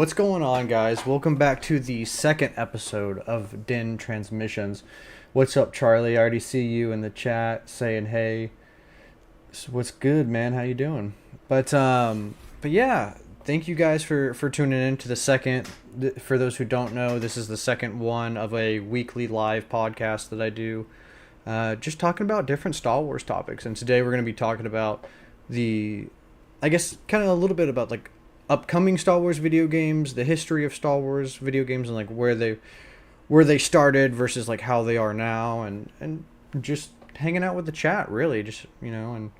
What's going on, guys? Welcome back to the second episode of Din Transmissions. What's up, Charlie? I already see you in the chat saying hey. So what's good, man? How you doing? But yeah, thank you guys for tuning in to the second. For those who don't know, this is the second one of a weekly live podcast that I do, just talking about different Star Wars topics. And today we're going to be talking about the, I guess, kind of a little bit about like upcoming Star Wars video games, the history of Star Wars video games, and like where they started versus like how they are now, and just hanging out with the chat, really, just and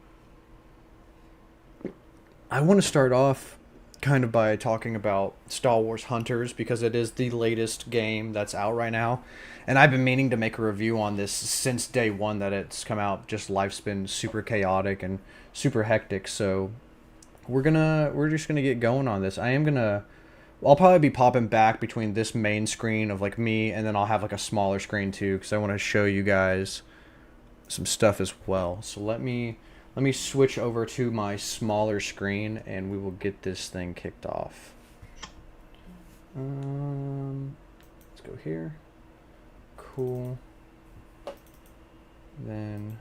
I want to start off kind of by talking about Star Wars Hunters because it is the latest game that's out right now. And I've been meaning to make a review on this since day one that it's come out. Just life's been super chaotic and super hectic. So we're just gonna get going on this. I'll probably be popping back between this main screen of like me, and then I'll have like a smaller screen too because I want to show you guys some stuff as well. So let me switch over to my smaller screen and we will get this thing kicked off. Let's go here. Cool. Then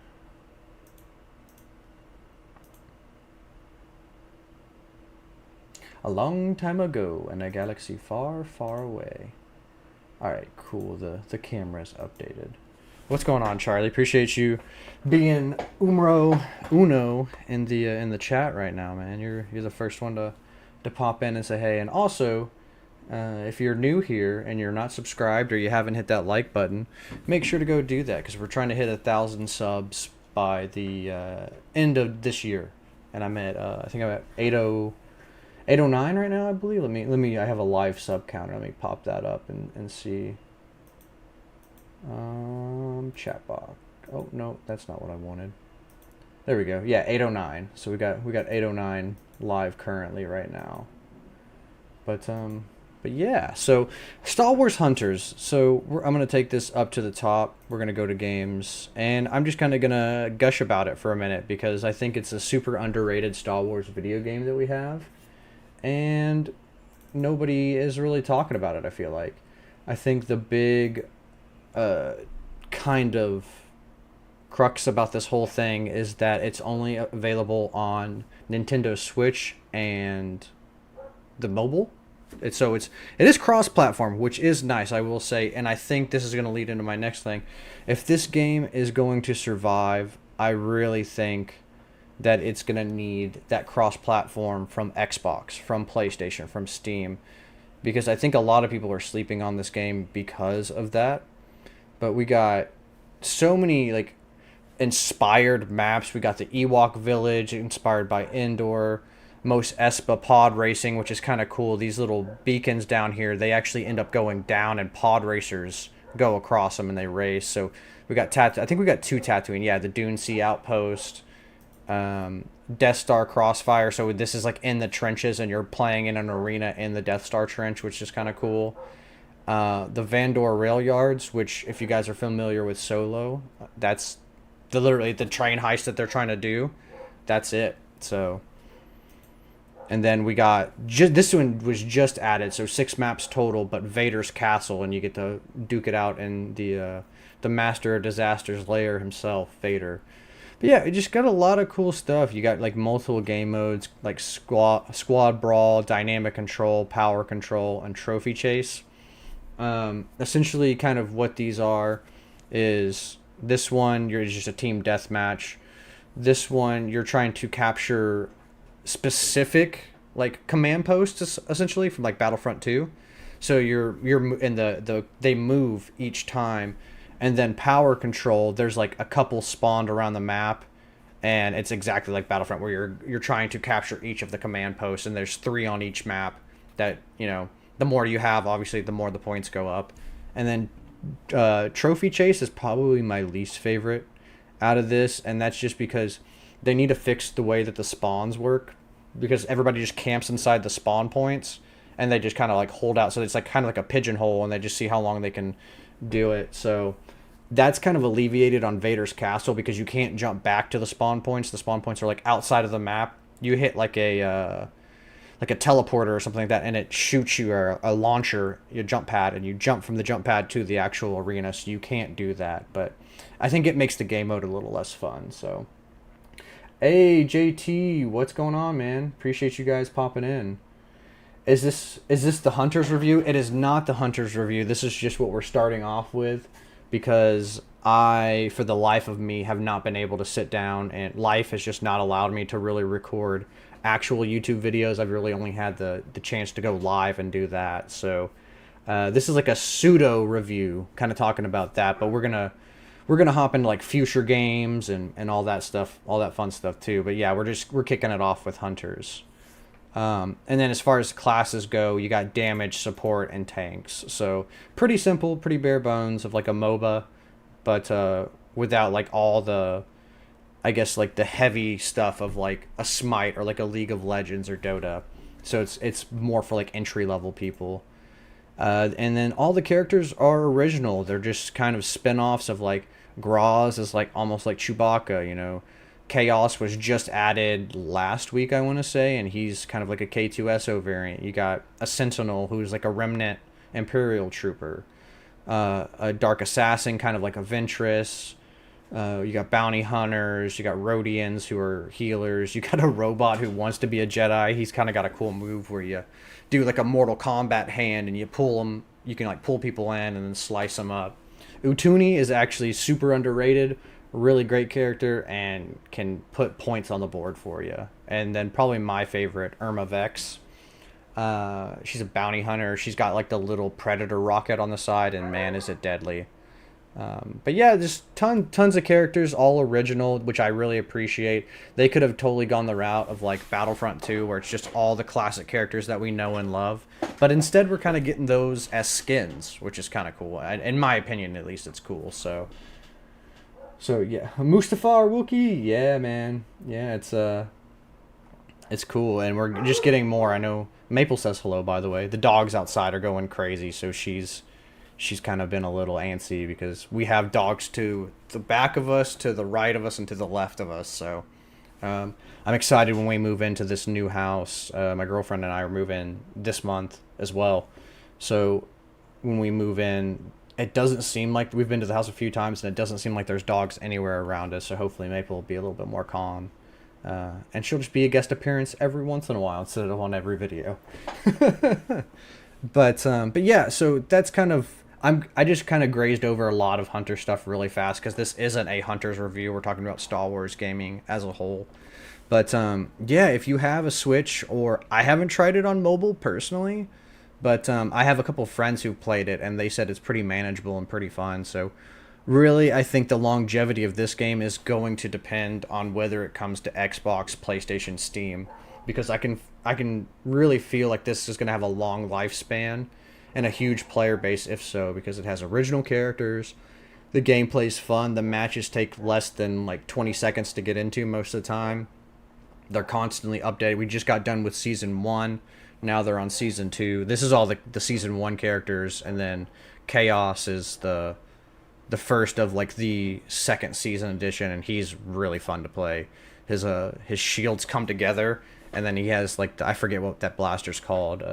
a long time ago in a galaxy far, far away. Alright, cool. The camera's updated. What's going on, Charlie? Appreciate you being uno in the chat right now, man. You're the first one to pop in and say hey. And also, if you're new here and you're not subscribed or you haven't hit that like button, make sure to go do that because we're trying to hit 1,000 subs by the end of this year. And I'm at I think I'm at 809 right now, I believe. Let me. I have a live sub counter. Let me pop that up and see. Chat box. Oh no, that's not what I wanted. There we go. Yeah, 809. So we got 809 live currently right now. But yeah. So Star Wars Hunters. So I'm gonna take this up to the top. We're gonna go to games, and I'm just kind of gonna gush about it for a minute because I think it's a super underrated Star Wars video game that we have, and nobody is really talking about it. I feel like. I think the big kind of crux about this whole thing is that it's only available on Nintendo Switch and the mobile. It is cross-platform, which is nice, I will say, and I think this is going to lead into my next thing. If this game is going to survive, I really think that it's going to need that cross-platform from Xbox, from PlayStation, from Steam, because I think a lot of people are sleeping on this game because of that. But we got so many like inspired maps. We got the Ewok Village inspired by Endor, Mos Espa pod racing, which is kind of cool. These little beacons down here, they actually end up going down and pod racers go across them and they race. So we got I think we got two Tatooine. Yeah, the Dune Sea Outpost, Death Star Crossfire. So this is like in the trenches and you're playing in an arena in the Death Star trench, which is kind of cool. The Vandor Rail Yards, which if you guys are familiar with Solo, that's literally the train heist that they're trying to do. That's it. So, and then we got this one was just added, so 6 maps total, but Vader's castle, and you get to duke it out in the Master of Disaster's lair himself, Vader. But yeah, it just got a lot of cool stuff. You got like multiple game modes, like squad brawl, dynamic control, power control, and trophy chase. Essentially kind of what these are is this one, you're just a team deathmatch. This one, you're trying to capture specific like command posts essentially from like Battlefront 2. So you're in they move each time. And then power control, there's like a couple spawned around the map, and it's exactly like Battlefront where you're trying to capture each of the command posts, and there's 3 on each map that, the more you have, obviously, the more the points go up. And then trophy chase is probably my least favorite out of this, and that's just because they need to fix the way that the spawns work, because everybody just camps inside the spawn points, and they just kind of like hold out. So it's like kind of like a pigeonhole, and they just see how long they can do it. So that's kind of alleviated on Vader's castle because you can't jump back to the spawn points. The spawn points are like outside of the map. You hit like a like a teleporter or something like that, and it shoots you a launcher, your jump pad, and you jump from the jump pad to the actual arena. So you can't do that, but I think it makes the game mode a little less fun. So, hey JT, what's going on, man? Appreciate you guys popping in. Is this the Hunters review? It is not the Hunters review. This is just what we're starting off with, because I, for the life of me, have not been able to sit down, and life has just not allowed me to really record actual YouTube videos. I've really only had the chance to go live and do that. So this is like a pseudo review, kind of talking about that. But we're gonna hop into like future games and all that stuff, all that fun stuff too. But yeah, we're kicking it off with Hunters. And then as far as classes go, you got damage, support, and tanks. So pretty simple, pretty bare bones of like a MOBA, but without like all the, I guess, like the heavy stuff of like a Smite or like a League of Legends or Dota. So it's more for like entry level people. And then all the characters are original. They're just kind of spin-offs of like Graz is like almost like Chewbacca, you know. Chaos was just added last week, I want to say, and he's kind of like a K2SO variant. You got a Sentinel, who's like a Remnant Imperial Trooper. A Dark Assassin, kind of like a Ventress. You got Bounty Hunters. You got Rhodians, who are healers. You got a robot who wants to be a Jedi. He's kind of got a cool move where you do like a Mortal Kombat hand, and you pull them. You can like pull people in and then slice them up. Utuni is actually super underrated. Really great character and can put points on the board for you. And then probably my favorite, Irma Vex. She's a bounty hunter. She's got like the little predator rocket on the side, and man, is it deadly. But yeah, just tons of characters, all original, which I really appreciate. They could have totally gone the route of like Battlefront 2, where it's just all the classic characters that we know and love. But instead, we're kind of getting those as skins, which is kind of cool. In my opinion, at least, it's cool. So yeah, Mustafar Wookiee, yeah, man, yeah, it's cool, and we're just getting more. I know Maple says hello, by the way. The dogs outside are going crazy, so she's kind of been a little antsy because we have dogs to the back of us, to the right of us, and to the left of us. So I'm excited when we move into this new house. My girlfriend and I are moving this month as well, so when we move in, it doesn't seem like we've been to the house a few times, and it doesn't seem like there's dogs anywhere around us. So hopefully Maple will be a little bit more calm, and she'll just be a guest appearance every once in a while instead of on every video. But yeah, so that's kind of I just kind of grazed over a lot of Hunter stuff really fast because this isn't a Hunter's review. We're talking about Star Wars gaming as a whole. But yeah, if you have a Switch, or I haven't tried it on mobile personally. But I have a couple of friends who've played it, and they said it's pretty manageable and pretty fun. So really, I think the longevity of this game is going to depend on whether it comes to Xbox, PlayStation, Steam. Because I can really feel like this is going to have a long lifespan and a huge player base if so, because it has original characters, the gameplay's fun, the matches take less than like 20 seconds to get into most of the time. They're constantly updated. We just got done with Season 1. Now they're on Season 2. This is all the Season 1 characters, and then Chaos is the first of like the second season edition, and he's really fun to play. His shields come together, and then he has like I forget what that blaster's called.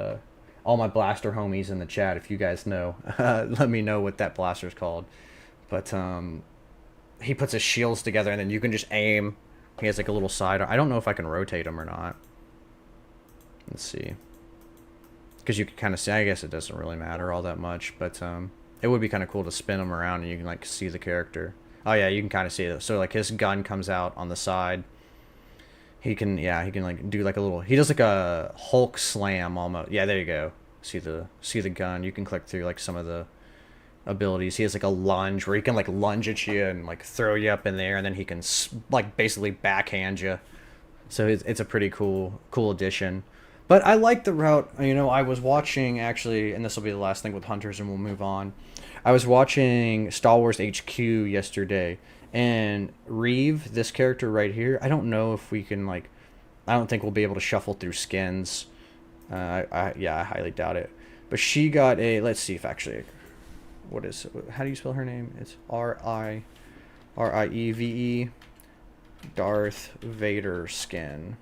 All my blaster homies in the chat, if you guys know, let me know what that blaster's called. But he puts his shields together, and then you can just aim. He has like a little side. I don't know if I can rotate him or not. Let's see. Because you can kind of see, I guess it doesn't really matter all that much, but it would be kind of cool to spin them around and you can like see the character. Oh yeah, you can kind of see it. So like his gun comes out on the side. He can like do like a little, he does like a Hulk slam almost. Yeah, there you go. See the gun. You can click through like some of the abilities. He has like a lunge where he can like lunge at you and like throw you up in there, and then he can like basically backhand you. So it's a pretty cool addition. But I like the route. You know, I was watching, actually, and this will be the last thing with Hunters and we'll move on. I was watching Star Wars HQ yesterday, and Reeve, this character right here, I don't know if we can, like, I don't think we'll be able to shuffle through skins. I highly doubt it. But she got a, let's see if actually, how do you spell her name? It's Rieve, Darth Vader skin.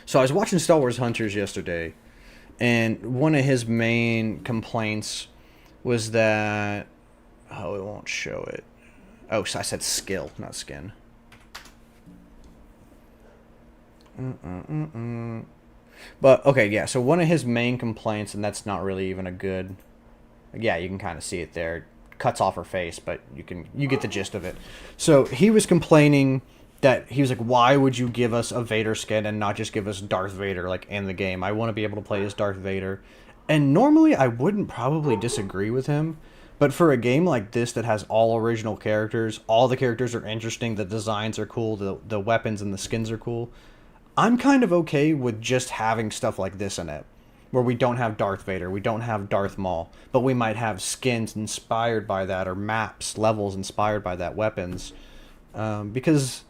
So I was watching Star Wars Hunters yesterday, and one of his main complaints was that, oh, it won't show it. Oh, so I said skill, not skin. But okay, yeah. So one of his main complaints, and that's not really even a good. Yeah, you can kind of see it there. Cuts off her face, but you get the gist of it. So he was complaining that he was like, "Why would you give us a Vader skin and not just give us Darth Vader like in the game? I want to be able to play as Darth Vader." And normally I wouldn't probably disagree with him, but for a game like this that has all original characters, all the characters are interesting, the designs are cool, the weapons and the skins are cool. I'm kind of okay with just having stuff like this in it, where we don't have Darth Vader, we don't have Darth Maul, but we might have skins inspired by that, or maps, levels inspired by that, weapons. Because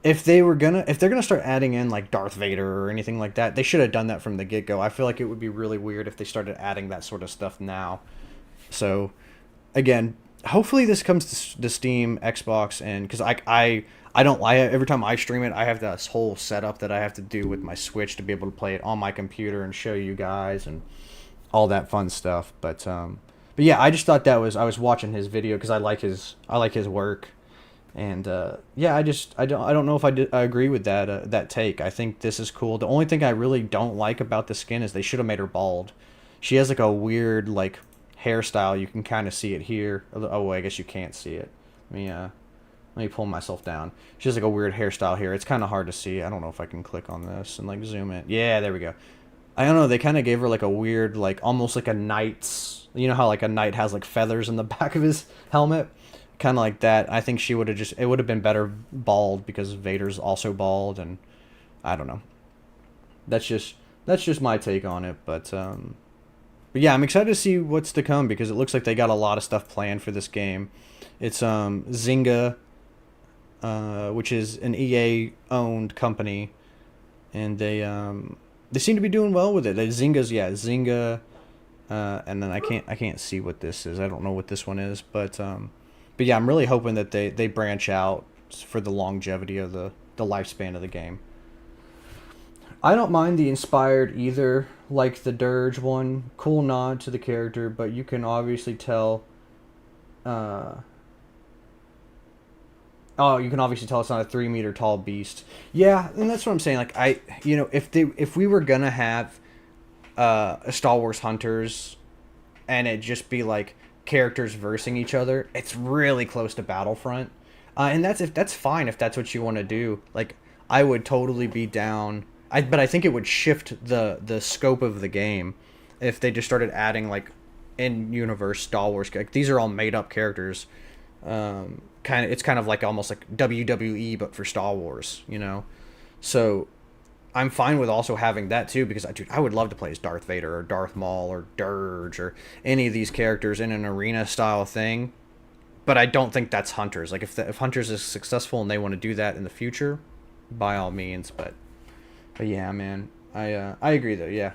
if they're gonna start adding in like Darth Vader or anything like that, they should have done that from the get go. I feel like it would be really weird if they started adding that sort of stuff now. So, again, hopefully this comes to Steam, Xbox, and because I don't every time I stream it, I have this whole setup that I have to do with my Switch to be able to play it on my computer and show you guys and all that fun stuff. But yeah, I just thought that was I was watching his video because I like his work, and yeah, I don't know if I agree with that take. I think this is cool. The only thing I really don't like about the skin is they should have made her bald. She has like a weird like hairstyle. You can kind of see it here. Oh, I guess you can't see it. Let me pull myself down. She has like a weird hairstyle here. It's kind of hard to see. I don't know if I can click on this and like zoom in. Yeah, there we go. I don't know. They kind of gave her like a weird, like almost like a knight's. You know how like a knight has like feathers in the back of his helmet? Kind of like that. I think she would have just. It would have been better bald because Vader's also bald, and I don't know. That's just my take on it, but yeah, I'm excited to see what's to come because it looks like they got a lot of stuff planned for this game. It's Zynga, which is an EA owned company, and they seem to be doing well with it. Zynga, and then I can't see what this is. I don't know what this one is, but yeah, I'm really hoping that they branch out for the longevity of the lifespan of the game. I don't mind the inspired either, like the Dirge one. Cool nod to the character, but you can obviously tell. Oh, you can obviously tell it's not a 3 meter tall beast. Yeah, and that's what I'm saying. Like if we were gonna have a Star Wars Hunters, and it just be like characters versing each other, it's really close to Battlefront, and that's fine if that's what you want to do. Like I would totally be down. But I think it would shift the scope of the game if they just started adding like in universe Star Wars. Like these are all made up characters. It's kind of like almost like WWE but for Star Wars, you know. So I'm fine with also having that too because I would love to play as Darth Vader or Darth Maul or Dirge or any of these characters in an arena style thing. But I don't think that's Hunters. Like if Hunters is successful and they want to do that in the future, by all means. But yeah, man, I agree though. Yeah,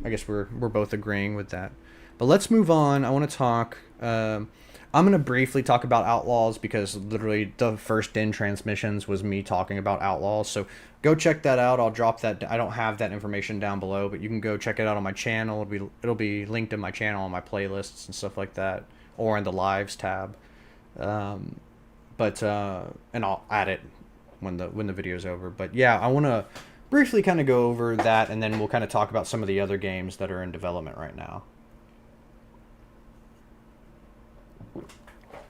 I guess we're both agreeing with that. But let's move on. I want to talk. I'm gonna briefly talk about Outlaws because literally the first DIN transmissions was me talking about Outlaws. So go check that out. I'll drop that. I don't have that information down below, but you can go check it out on my channel. It'll be linked in my channel on my playlists and stuff like that, or in the lives tab. And I'll add it when the video's over. But yeah, I want to briefly kind of go over that, and then we'll kind of talk about some of the other games that are in development right now.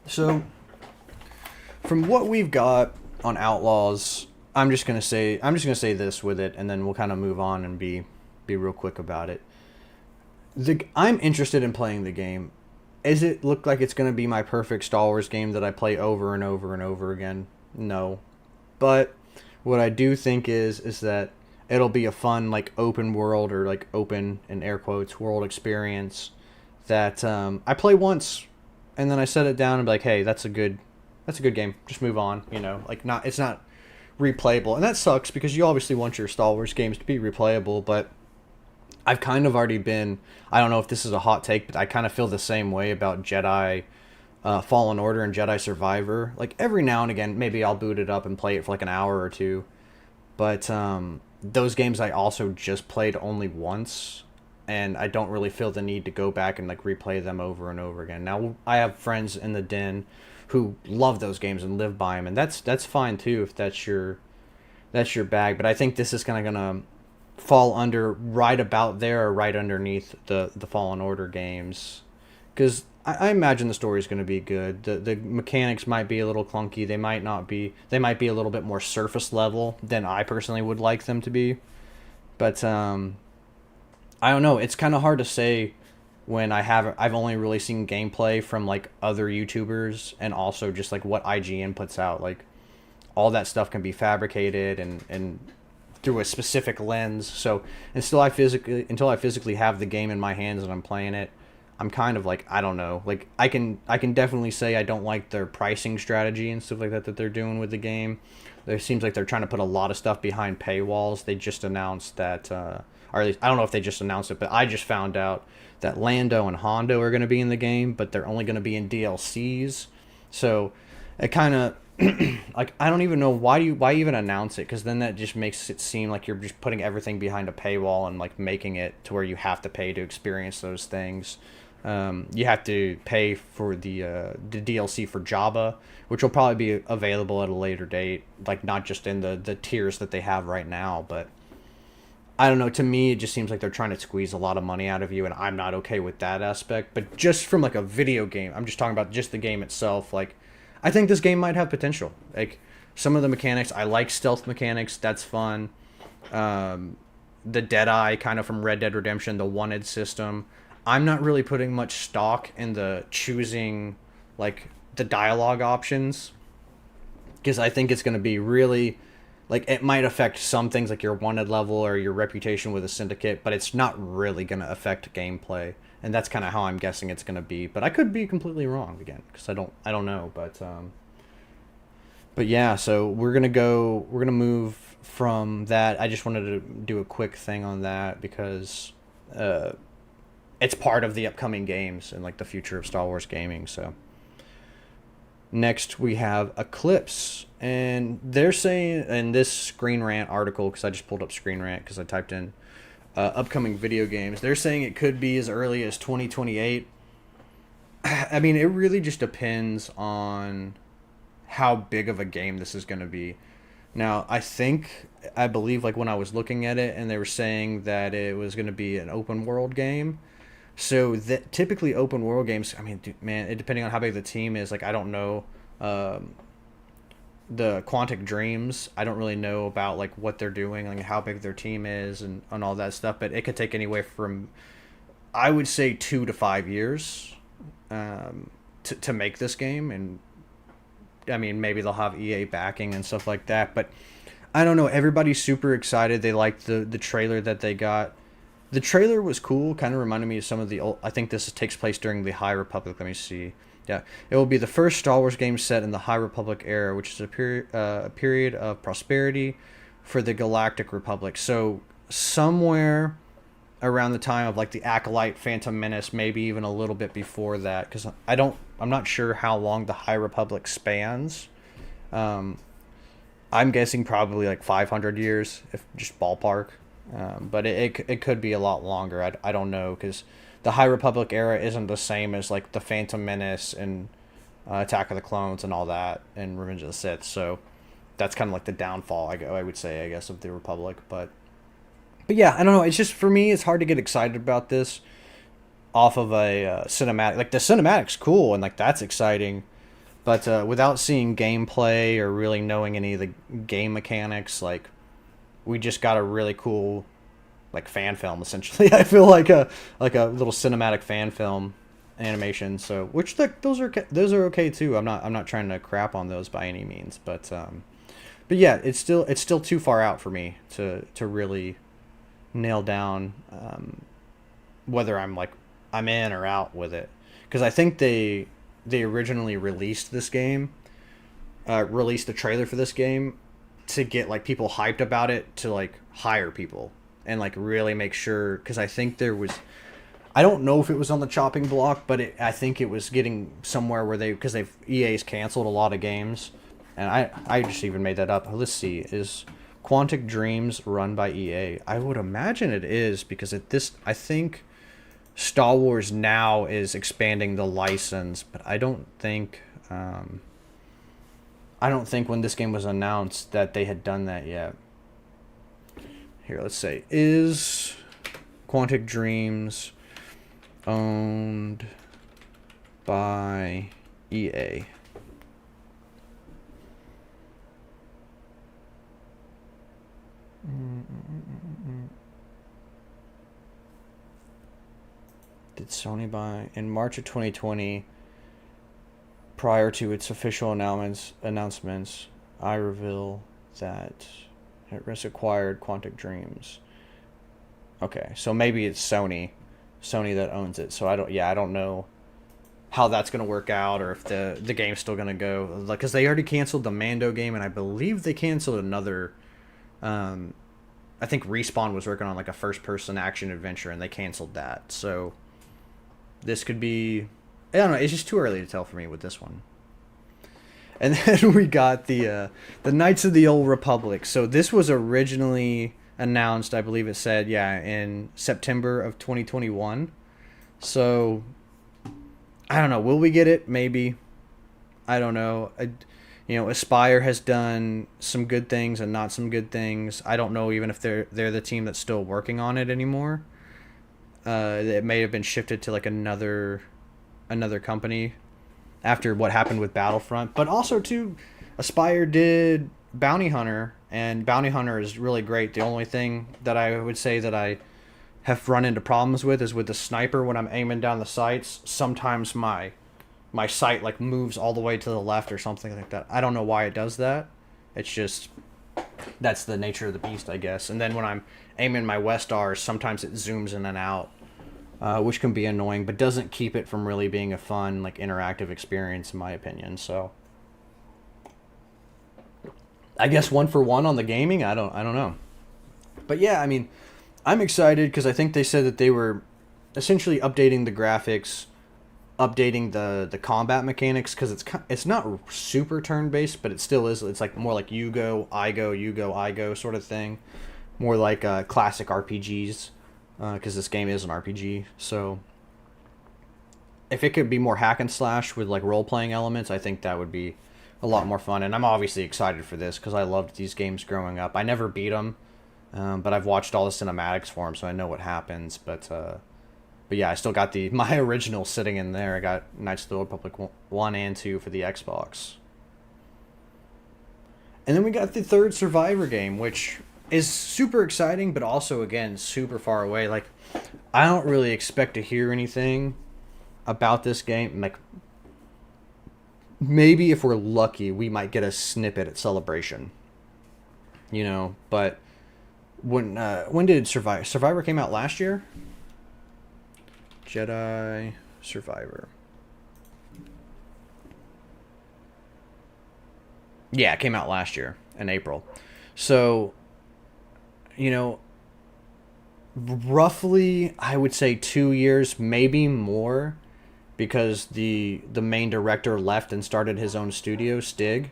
So, from what we've got on Outlaws, I'm just gonna say this with it, and then we'll kind of move on and be real quick about it. I'm interested in playing the game. Does it look like it's gonna be my perfect Star Wars game that I play over and over and over again? No, but what I do think is that it'll be a fun like open world or like open in air quotes world experience that I play once and then I set it down and be like, hey, that's a good game. Just move on, you know. Like it's not replayable, and that sucks because you obviously want your Star Wars games to be replayable. But I've kind of already been. I don't know if this is a hot take, but I kind of feel the same way about Jedi Fallen Order and Jedi Survivor. Like every now and again, maybe I'll boot it up and play it for like an hour or two. But those games I also just played only once, and I don't really feel the need to go back and like replay them over and over again. Now I have friends in the den who love those games and live by them, and that's fine too if that's your bag. But I think this is kind of gonna fall under right about there or right underneath the Fallen Order games, because I imagine the story is going to be good. The mechanics might be a little clunky. They might not be. They might be a little bit more surface level than I personally would like them to be. But I don't know. It's kind of hard to say when I've only really seen gameplay from like other YouTubers and also just like what IGN puts out. Like all that stuff can be fabricated and through a specific lens. So until I physically have the game in my hands and I'm playing it, I'm kind of like, I don't know. Like I can definitely say I don't like their pricing strategy and stuff like that they're doing with the game. It seems like they're trying to put a lot of stuff behind paywalls. They just announced that, or at least I don't know if they just announced it, but I just found out that Lando and Hondo are going to be in the game, but they're only going to be in DLCs. So it kind of like I don't even know why even announce it, because then that just makes it seem like you're just putting everything behind a paywall and like making it to where you have to pay to experience those things. You have to pay for the DLC for Jabba, which will probably be available at a later date, like not just in the tiers that they have right now. But I don't know. To me, it just seems like they're trying to squeeze a lot of money out of you, and I'm not okay with that aspect. But just from like a video game, I'm just talking about just the game itself. Like, I think this game might have potential. Like some of the mechanics, I like stealth mechanics. That's fun. The Deadeye kind of from Red Dead Redemption, the wanted system. I'm not really putting much stock in the choosing like the dialogue options, because I think it's going to be really like it might affect some things like your wanted level or your reputation with a syndicate, but it's not really going to affect gameplay. And that's kind of how I'm guessing it's going to be, but I could be completely wrong again, because I don't know, but yeah, so we're going to move from that. I just wanted to do a quick thing on that because it's part of the upcoming games and like the future of Star Wars gaming. So next we have Eclipse, and they're saying in this Screen Rant article, because I just pulled up Screen Rant because I typed in upcoming video games, they're saying it could be as early as 2028. I mean, it really just depends on how big of a game this is going to be. Now, I believe like when I was looking at it, and they were saying that it was going to be an open world game. So that typically open world games, I mean, dude, man, depending on how big the team is, like I don't know, the Quantic Dreams, I don't really know about like what they're doing, like how big their team is and all that stuff. But it could take anywhere from, I would say, 2 to 5 years to make this game. And I mean, maybe they'll have EA backing and stuff like that. But I don't know. Everybody's super excited. They liked the trailer that they got. The trailer was cool. Kind of reminded me of some of the old. I think this takes place during the High Republic. Let me see. Yeah, it will be the first Star Wars game set in the High Republic era, which is a period of prosperity for the Galactic Republic. So somewhere around the time of like the Acolyte, Phantom Menace, maybe even a little bit before that, because I'm not sure how long the High Republic spans. I'm guessing probably like 500 years, if just ballpark. But it could be a lot longer. I don't know, because the High Republic era isn't the same as like the Phantom Menace and Attack of the Clones and all that, and Revenge of the Sith. So that's kind of like the downfall, I would say, I guess, of the Republic. But yeah, I don't know. It's just, for me, it's hard to get excited about this off of a cinematic. Like the cinematic's cool and like that's exciting, but without seeing gameplay or really knowing any of the game mechanics, like we just got a really cool like fan film essentially. I feel like a little cinematic fan film animation. So which those are okay too. I'm not trying to crap on those by any means, but yeah, it's still too far out for me to really nail down whether I'm in or out with it, because I think they originally released this game, released the trailer for this game to get like people hyped about it, to like hire people and like really make sure, because I think I don't know if it was on the chopping block, but I think it was getting somewhere where because EA's canceled a lot of games, and I just even made that up. Let's see, is Quantic Dreams run by EA? I would imagine it is, because I think Star Wars now is expanding the license, but I don't think when this game was announced that they had done that yet. Here, let's say, is Quantic Dreams owned by EA? Did Sony buy in March of 2020? Prior to its official announcements, I reveal that it was acquired Quantic Dreams. Okay, so maybe it's Sony that owns it. So I don't know how that's going to work out, or if the game's still going to go, like, because they already canceled the Mando game, and I believe they canceled another. I think Respawn was working on like a first-person action adventure, and they canceled that. So this could be, I don't know. It's just too early to tell for me with this one. And then we got the Knights of the Old Republic. So this was originally announced, I believe it said, in September of 2021. So I don't know. Will we get it? Maybe. I don't know. Aspire has done some good things and not some good things. I don't know even if they're the team that's still working on it anymore. It may have been shifted to like another company after what happened with Battlefront. But also too, Aspire did Bounty Hunter, and Bounty Hunter is really great. The only thing that I would say that I have run into problems with is with the sniper. When I'm aiming down the sights, sometimes my sight like moves all the way to the left or something like that. I don't know why it does that. It's just, that's the nature of the beast, I guess. And then when I'm aiming my West R's, sometimes it zooms in and out, which can be annoying, but doesn't keep it from really being a fun, like, interactive experience, in my opinion. So I guess 1 for 1 on the gaming. I don't know. But yeah, I mean, I'm excited because I think they said that they were essentially updating the graphics, updating the combat mechanics, because it's not super turn-based, but it still is. It's like more like you go, I go sort of thing. More like classic RPGs, because this game is an RPG. So if it could be more hack and slash with like role-playing elements, I think that would be a lot more fun. And I'm obviously excited for this because I loved these games growing up. I never beat them, but I've watched all the cinematics for them, so I know what happens. But yeah, I still got my original sitting in there. I got Knights of the Old Republic 1 and 2 for the Xbox. And then we got the third Survivor game, which is super exciting, but also, again, super far away. Like, I don't really expect to hear anything about this game. Like, maybe if we're lucky, we might get a snippet at Celebration. But when did Survivor came out last year? Jedi Survivor. Yeah, it came out last year in April. So, roughly, I would say 2 years, maybe more, because the main director left and started his own studio, Stig.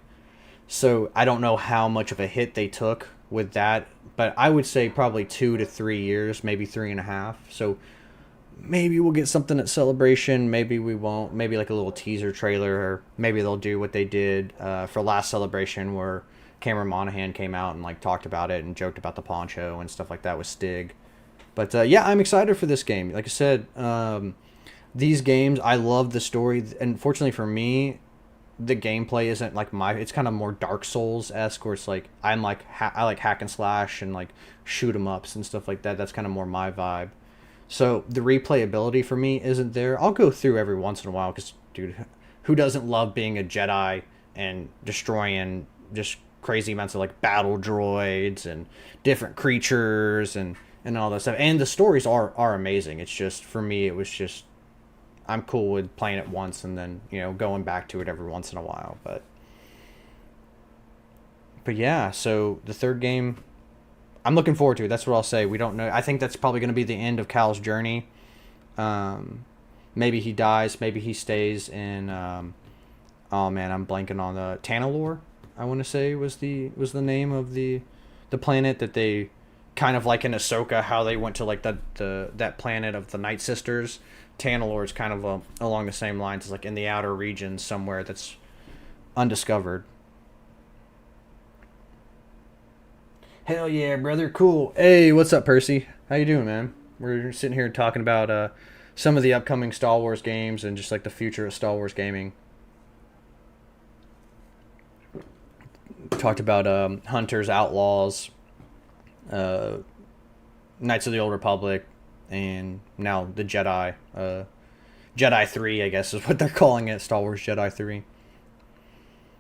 So I don't know how much of a hit they took with that, but I would say probably 2 to 3 years, maybe 3.5. So maybe we'll get something at Celebration, maybe we won't. Maybe like a little teaser trailer, or maybe they'll do what they did for last Celebration, where Cameron Monaghan came out and like talked about it and joked about the poncho and stuff like that with Stig. But yeah, I'm excited for this game. Like I said, these games, I love the story. And fortunately for me, the gameplay isn't like it's kind of more Dark Souls-esque, where it's like I like hack and slash and like shoot 'em ups and stuff like that. That's kind of more my vibe. So the replayability for me isn't there. I'll go through every once in a while because, dude, who doesn't love being a Jedi and destroying just crazy amounts of like battle droids and different creatures and all that stuff. And the stories are amazing. It's just, for me, it was just, I'm cool with playing it once and then, going back to it every once in a while. But yeah, so the third game, I'm looking forward to it. That's what I'll say. We don't know. I think that's probably going to be the end of Cal's journey. Maybe he dies. Maybe he stays in. Oh man, I'm blanking on the Tanalore. I want to say was the name of the the planet that they kind of like in Ahsoka, how they went to like the that planet of the Night Sisters. Tanalorr is kind of along the same lines. It's like in the outer regions somewhere that's undiscovered. Hell yeah, brother! Cool. Hey, what's up, Percy? How you doing, man? We're sitting here talking about some of the upcoming Star Wars games and just like the future of Star Wars gaming. Talked about Hunters, Outlaws, uh, Knights of the Old Republic, and now the Jedi. Jedi 3, I guess, is what they're calling it. Star Wars Jedi 3.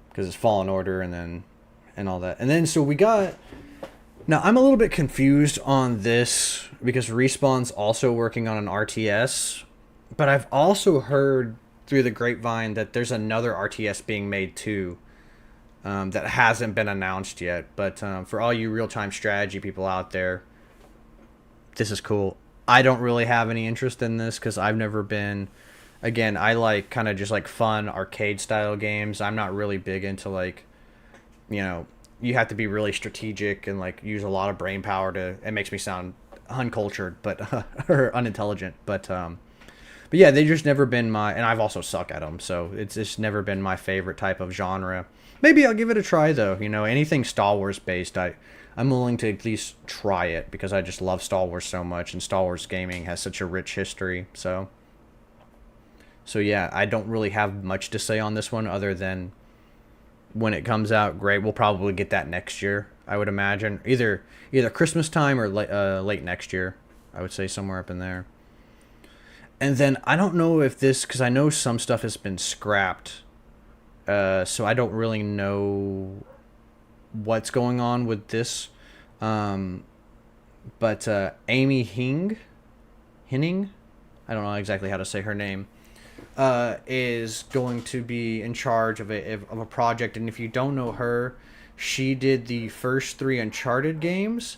Because it's Fallen Order and all that. And then, so we got... Now, I'm a little bit confused on this because Respawn's also working on an RTS. But I've also heard through the grapevine that there's another RTS being made too. That hasn't been announced yet. But for all you real-time strategy people out there, this is cool. I don't really have any interest in this because I've never been... Again, I like kind of just like fun arcade-style games. I'm not really big into like, you know, you have to be really strategic and like use a lot of brain power to... It makes me sound uncultured, but or unintelligent. But yeah, they've just never been my... And I've also suck at them, so it's just never been my favorite type of genre. Maybe I'll give it a try, though. You know, anything Star Wars based, I'm willing to at least try it because I just love Star Wars so much, and Star Wars gaming has such a rich history. So yeah, I don't really have much to say on this one other than when it comes out, great. We'll probably get that next year, I would imagine. Either Christmas time or late next year. I would say somewhere up in there. And then I don't know if this, because I know some stuff has been scrapped. So I don't really know what's going on with this. But Amy Henning, I don't know exactly how to say her name, is going to be in charge of a project. And if you don't know her, she did the first 3 Uncharted games,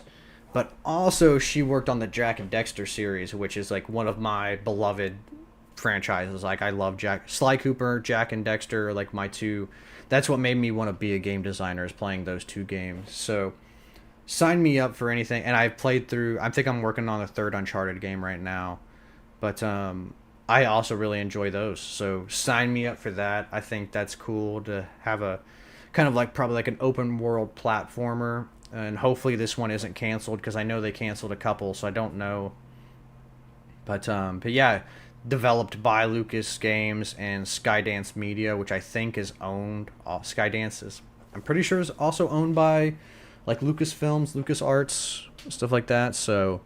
but also she worked on the Jack and Dexter series, which is like one of my beloved franchises. Like, I love Sly Cooper, Jack and Dexter are like my two. That's what made me want to be a game designer, is playing those 2 games. So sign me up for anything. And I've played through, I think I'm working on a 3rd Uncharted game right now, but I also really enjoy those. So sign me up for that. I think that's cool to have a kind of like probably like an open world platformer. And hopefully this one isn't canceled, because I know they canceled a couple, so I don't know. But yeah, developed by Lucas Games and Skydance Media, which I think is owned. Skydance is, I'm pretty sure, is also owned by like Lucasfilms, LucasArts, stuff like that. So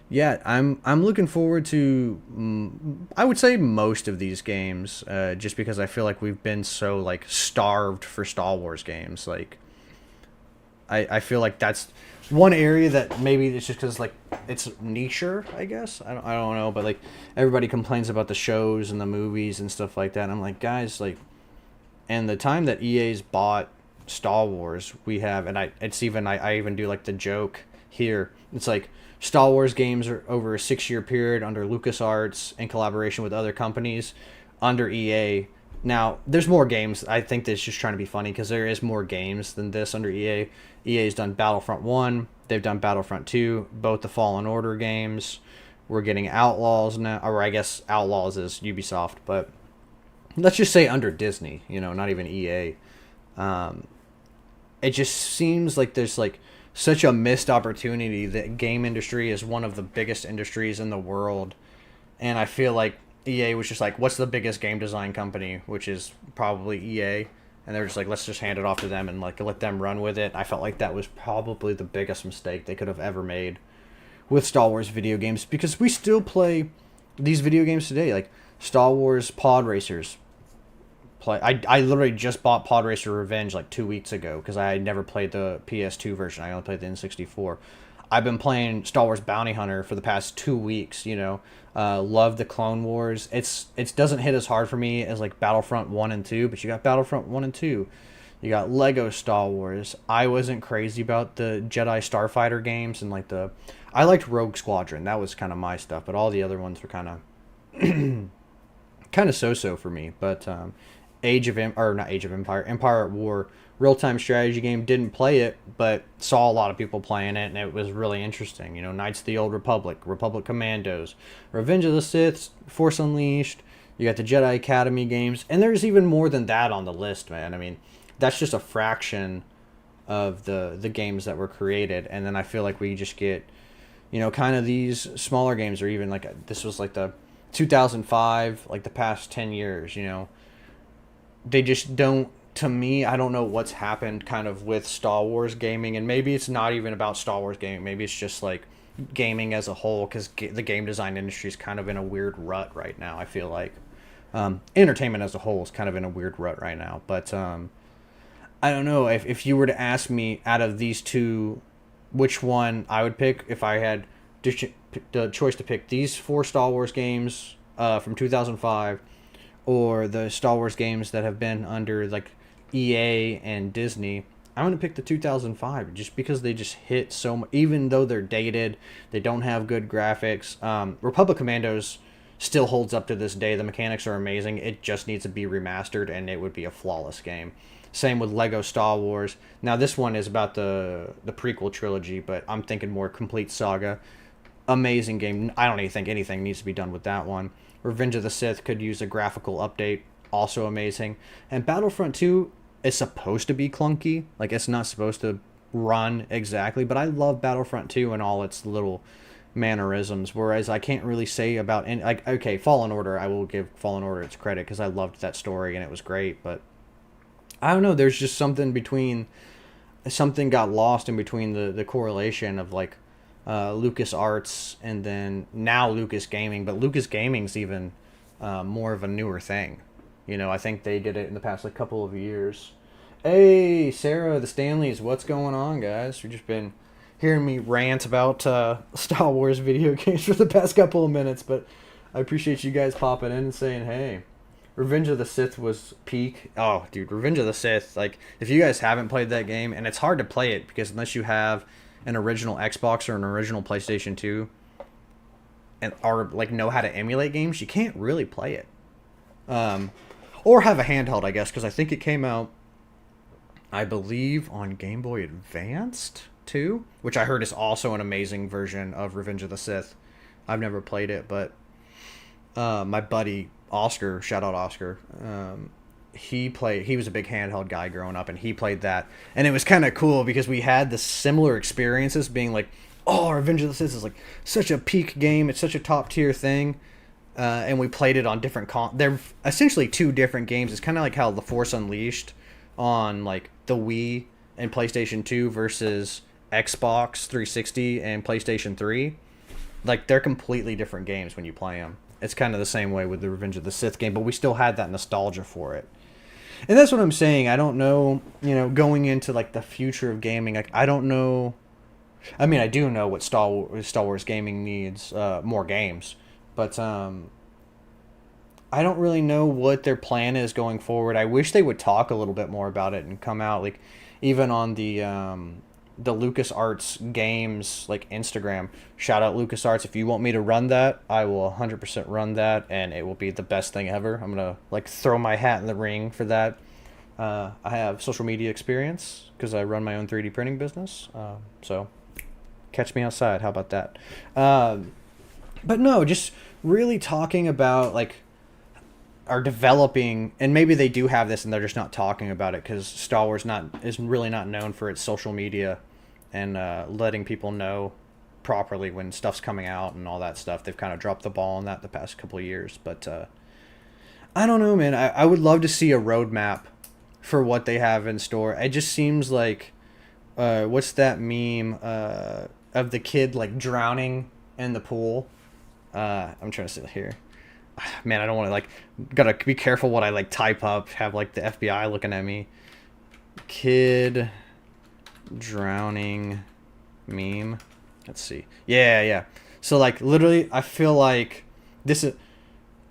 yeah, I'm looking forward to, I would say, most of these games, just because I feel like we've been so like starved for Star Wars games. Like, I feel like that's one area that maybe it's just because like it's nicher, I guess. I don't know, but like everybody complains about the shows and the movies and stuff like that. And I'm like, guys, like, and the time that EA's bought Star Wars, we have, and I even do like the joke here. It's like Star Wars games are over a 6-year period under LucasArts in collaboration with other companies under EA. Now, there's more games. I think that's just trying to be funny because there is more games than this under EA. EA's done Battlefront 1. They've done Battlefront 2. Both the Fallen Order games. We're getting Outlaws now. Or I guess Outlaws is Ubisoft. But let's just say under Disney. You know, not even EA. It just seems like there's like such a missed opportunity. The game industry is one of the biggest industries in the world. And I feel like EA was just like, what's the biggest game design company? Which is probably EA. And they're just like, let's just hand it off to them and like let them run with it. I felt like that was probably the biggest mistake they could have ever made with Star Wars video games, because we still play these video games today. Like Star Wars Pod Racers. I literally just bought Pod Racer Revenge like 2 weeks ago because I had never played the PS2 version. I only played the N64. I've been playing Star Wars Bounty Hunter for the past 2 weeks, you know. Love the Clone Wars. It doesn't hit as hard for me as like Battlefront 1 and 2, but you got Battlefront 1 and 2. You got Lego Star Wars. I wasn't crazy about the Jedi Starfighter games and like I liked Rogue Squadron. That was kind of my stuff, but all the other ones were kind of so-so for me. But or not Age of Empire, Empire at War real time strategy game. Didn't play it, but saw a lot of people playing it, and it was really interesting. You know, Knights of the Old Republic, Republic Commandos, Revenge of the Sith, Force Unleashed. You got the Jedi Academy games, and there's even more than that on the list, man. I mean, that's just a fraction of the games that were created, and then I feel like we just get, you know, kind of these smaller games, or even like this was like the 2005, like the past 10 years, you know, they just don't, to me, I don't know what's happened kind of with Star Wars gaming, and maybe it's not even about Star Wars gaming, maybe it's just like gaming as a whole, because the game design industry is kind of in a weird rut right now. I feel like entertainment as a whole is kind of in a weird rut right now, but I don't know if you were to ask me out of these two which one I would pick if I had the choice to pick these four Star Wars games from 2005, or the Star Wars games that have been under like EA and Disney. I'm going to pick the 2005 just because they just hit so much. Even though they're dated, they don't have good graphics. Republic Commandos still holds up to this day. The mechanics are amazing. It just needs to be remastered, and it would be a flawless game. Same with Lego Star Wars. Now this one is about the prequel trilogy, but I'm thinking more complete saga. Amazing game. I don't even think anything needs to be done with that one. Revenge of the Sith could use a graphical update. Also amazing. And Battlefront 2 is supposed to be clunky. Like, it's not supposed to run exactly, but I love Battlefront 2 and all its little mannerisms, whereas I can't really say about any, like, okay, Fallen Order, I will give Fallen Order its credit because I loved that story and it was great, but I don't know, there's just something got lost in between the correlation of like Lucas Arts and then now Lucas Gaming, but Lucas Gaming's even more of a newer thing. You know, I think they did it in the past like couple of years. Hey, Sarah, the Stanleys, what's going on, guys? You've just been hearing me rant about Star Wars video games for the past couple of minutes, but I appreciate you guys popping in and saying, hey. Revenge of the Sith was peak. Oh, dude, Revenge of the Sith. Like, if you guys haven't played that game, and it's hard to play it because unless you have an original Xbox or an original PlayStation 2 and or like know how to emulate games, you can't really play it. Or have a handheld, I guess, because I think it came out, I believe, on Game Boy Advanced too, which I heard is also an amazing version of Revenge of the Sith. I've never played it, but my buddy Oscar, shout out Oscar, he was a big handheld guy growing up, and he played that, and it was kind of cool because we had the similar experiences, being like, oh, Revenge of the Sith is like such a peak game, it's such a top tier thing, and we played it on different they're essentially two different games. It's kind of like how the Force Unleashed on like the Wii and PlayStation 2 versus Xbox 360 and PlayStation 3, like they're completely different games when you play them. It's kind of the same way with the Revenge of the Sith game, but we still had that nostalgia for it. And that's what I'm saying. I don't know, you know, going into like the future of gaming, like I don't know. I mean, I do know what Star Wars gaming needs, more games, but I don't really know what their plan is going forward. I wish they would talk a little bit more about it and come out, like, even on the LucasArts games, like, Instagram. Shout out LucasArts. If you want me to run that, I will 100% run that, and it will be the best thing ever. I'm going to, like, throw my hat in the ring for that. I have social media experience because I run my own 3D printing business. So catch me outside. How about that? But no, just really talking about, like, are developing, and maybe they do have this and they're just not talking about it because Star Wars is really not known for its social media and letting people know properly when stuff's coming out and all that stuff. They've kind of dropped the ball on that the past couple of years, but I don't know, man. I would love to see a roadmap for what they have in store. It just seems like what's that meme of the kid like drowning in the pool? I'm trying to see here. Man, I don't want to, like, gotta be careful what I, like, type up, have, like, the FBI looking at me. Kid drowning meme. Let's see. Yeah. So, like, literally, I feel like this is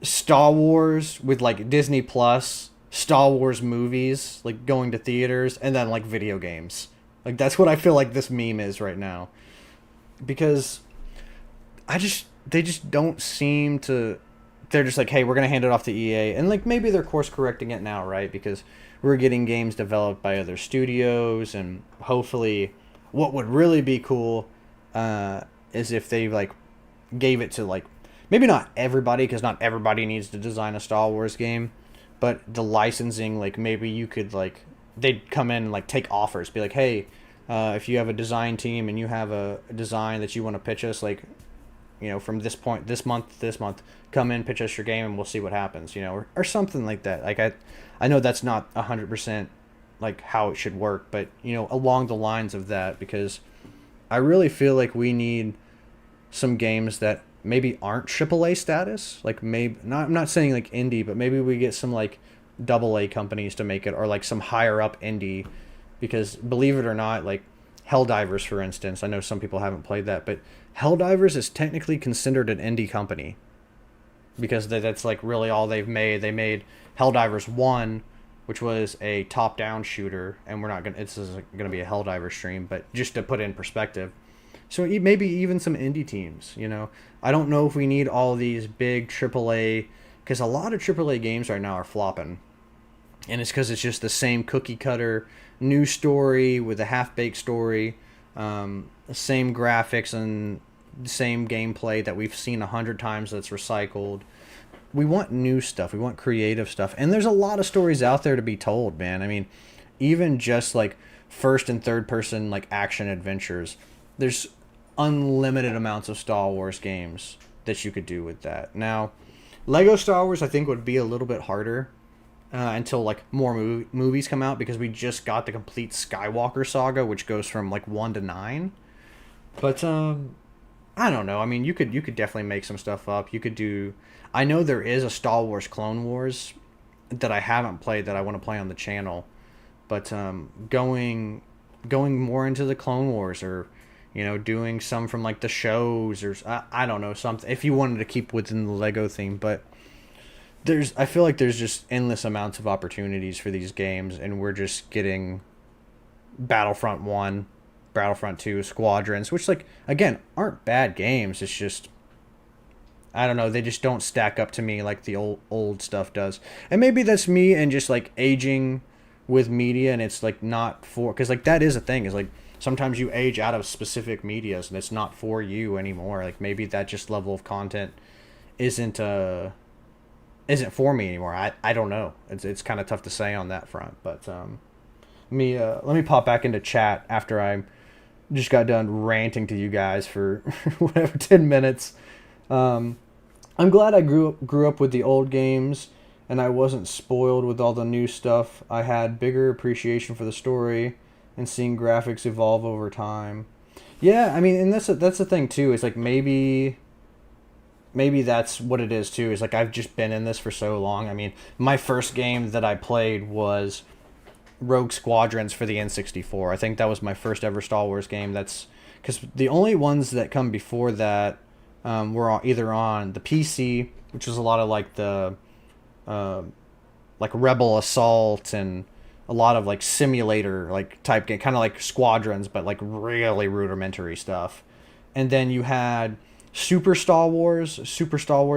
Star Wars with, like, Disney Plus, Star Wars movies, like, going to theaters, and then, like, video games. Like, that's what I feel like this meme is right now. Because they just don't seem to... they're just like, hey, we're gonna hand it off to EA, and like maybe they're course correcting it now, right? Because we're getting games developed by other studios, and hopefully, what would really be cool is if they like gave it to like maybe not everybody, because not everybody needs to design a Star Wars game, but the licensing, like maybe you could like they'd come in and like take offers, be like, hey, if you have a design team and you have a design that you want to pitch us, like, you know, from this point, this month, come in, pitch us your game, and we'll see what happens, you know, or something like that. Like I know that's not 100% like how it should work, but you know, along the lines of that, because I really feel like we need some games that maybe aren't AAA status. Like maybe not. I'm not saying like indie, but maybe we get some like AA companies to make it, or like some higher up indie. Because believe it or not, like Helldivers, for instance, I know some people haven't played that, but Helldivers is technically considered an indie company because that's like really all they've made. They made Helldivers 1, which was a top-down shooter, and we're not gonna. It's gonna be a Helldiver stream, but just to put it in perspective. So maybe even some indie teams, you know. I don't know if we need all these big AAA, because a lot of AAA games right now are flopping. And it's because it's just the same cookie cutter new story with a half-baked story, the same graphics and the same gameplay that we've seen 100 times that's recycled. We want new stuff. We want creative stuff. And there's a lot of stories out there to be told, man. I mean, even just like first and third person like action adventures, there's unlimited amounts of Star Wars games that you could do with that. Now, Lego Star Wars I think would be a little bit harder until like more movies come out, because we just got the complete Skywalker saga, which goes from like 1 to 9. But I don't know. I mean, you could definitely make some stuff up. You could do. I know there is a Star Wars Clone Wars that I haven't played that I want to play on the channel, but going more into the Clone Wars, or you know, doing some from like the shows, or I don't know, something if you wanted to keep within the Lego theme. But I feel like there's just endless amounts of opportunities for these games, and we're just getting Battlefront 1, Battlefront 2, Squadrons, which like again aren't bad games. It's just I don't know, they just don't stack up to me like the old stuff does. And maybe that's me and just like aging with media, and it's like not for, because like that is a thing, is like sometimes you age out of specific medias and it's not for you anymore. Like maybe that just level of content isn't for me anymore. I don't know. It's kind of tough to say on that front. But let me pop back into chat after I just got done ranting to you guys for whatever 10 minutes. I'm glad I grew up with the old games, and I wasn't spoiled with all the new stuff. I had bigger appreciation for the story and seeing graphics evolve over time. Yeah, I mean, and that's the thing too. Is like maybe that's what it is too. Is like I've just been in this for so long. I mean, my first game that I played was Rogue Squadrons for the N64. I think that was my first ever Star Wars game. That's because the only ones that come before that were either on the PC, which was a lot of like the like Rebel Assault and a lot of like simulator like type game, kind of like Squadrons, but like really rudimentary stuff. And then you had Super Star Wars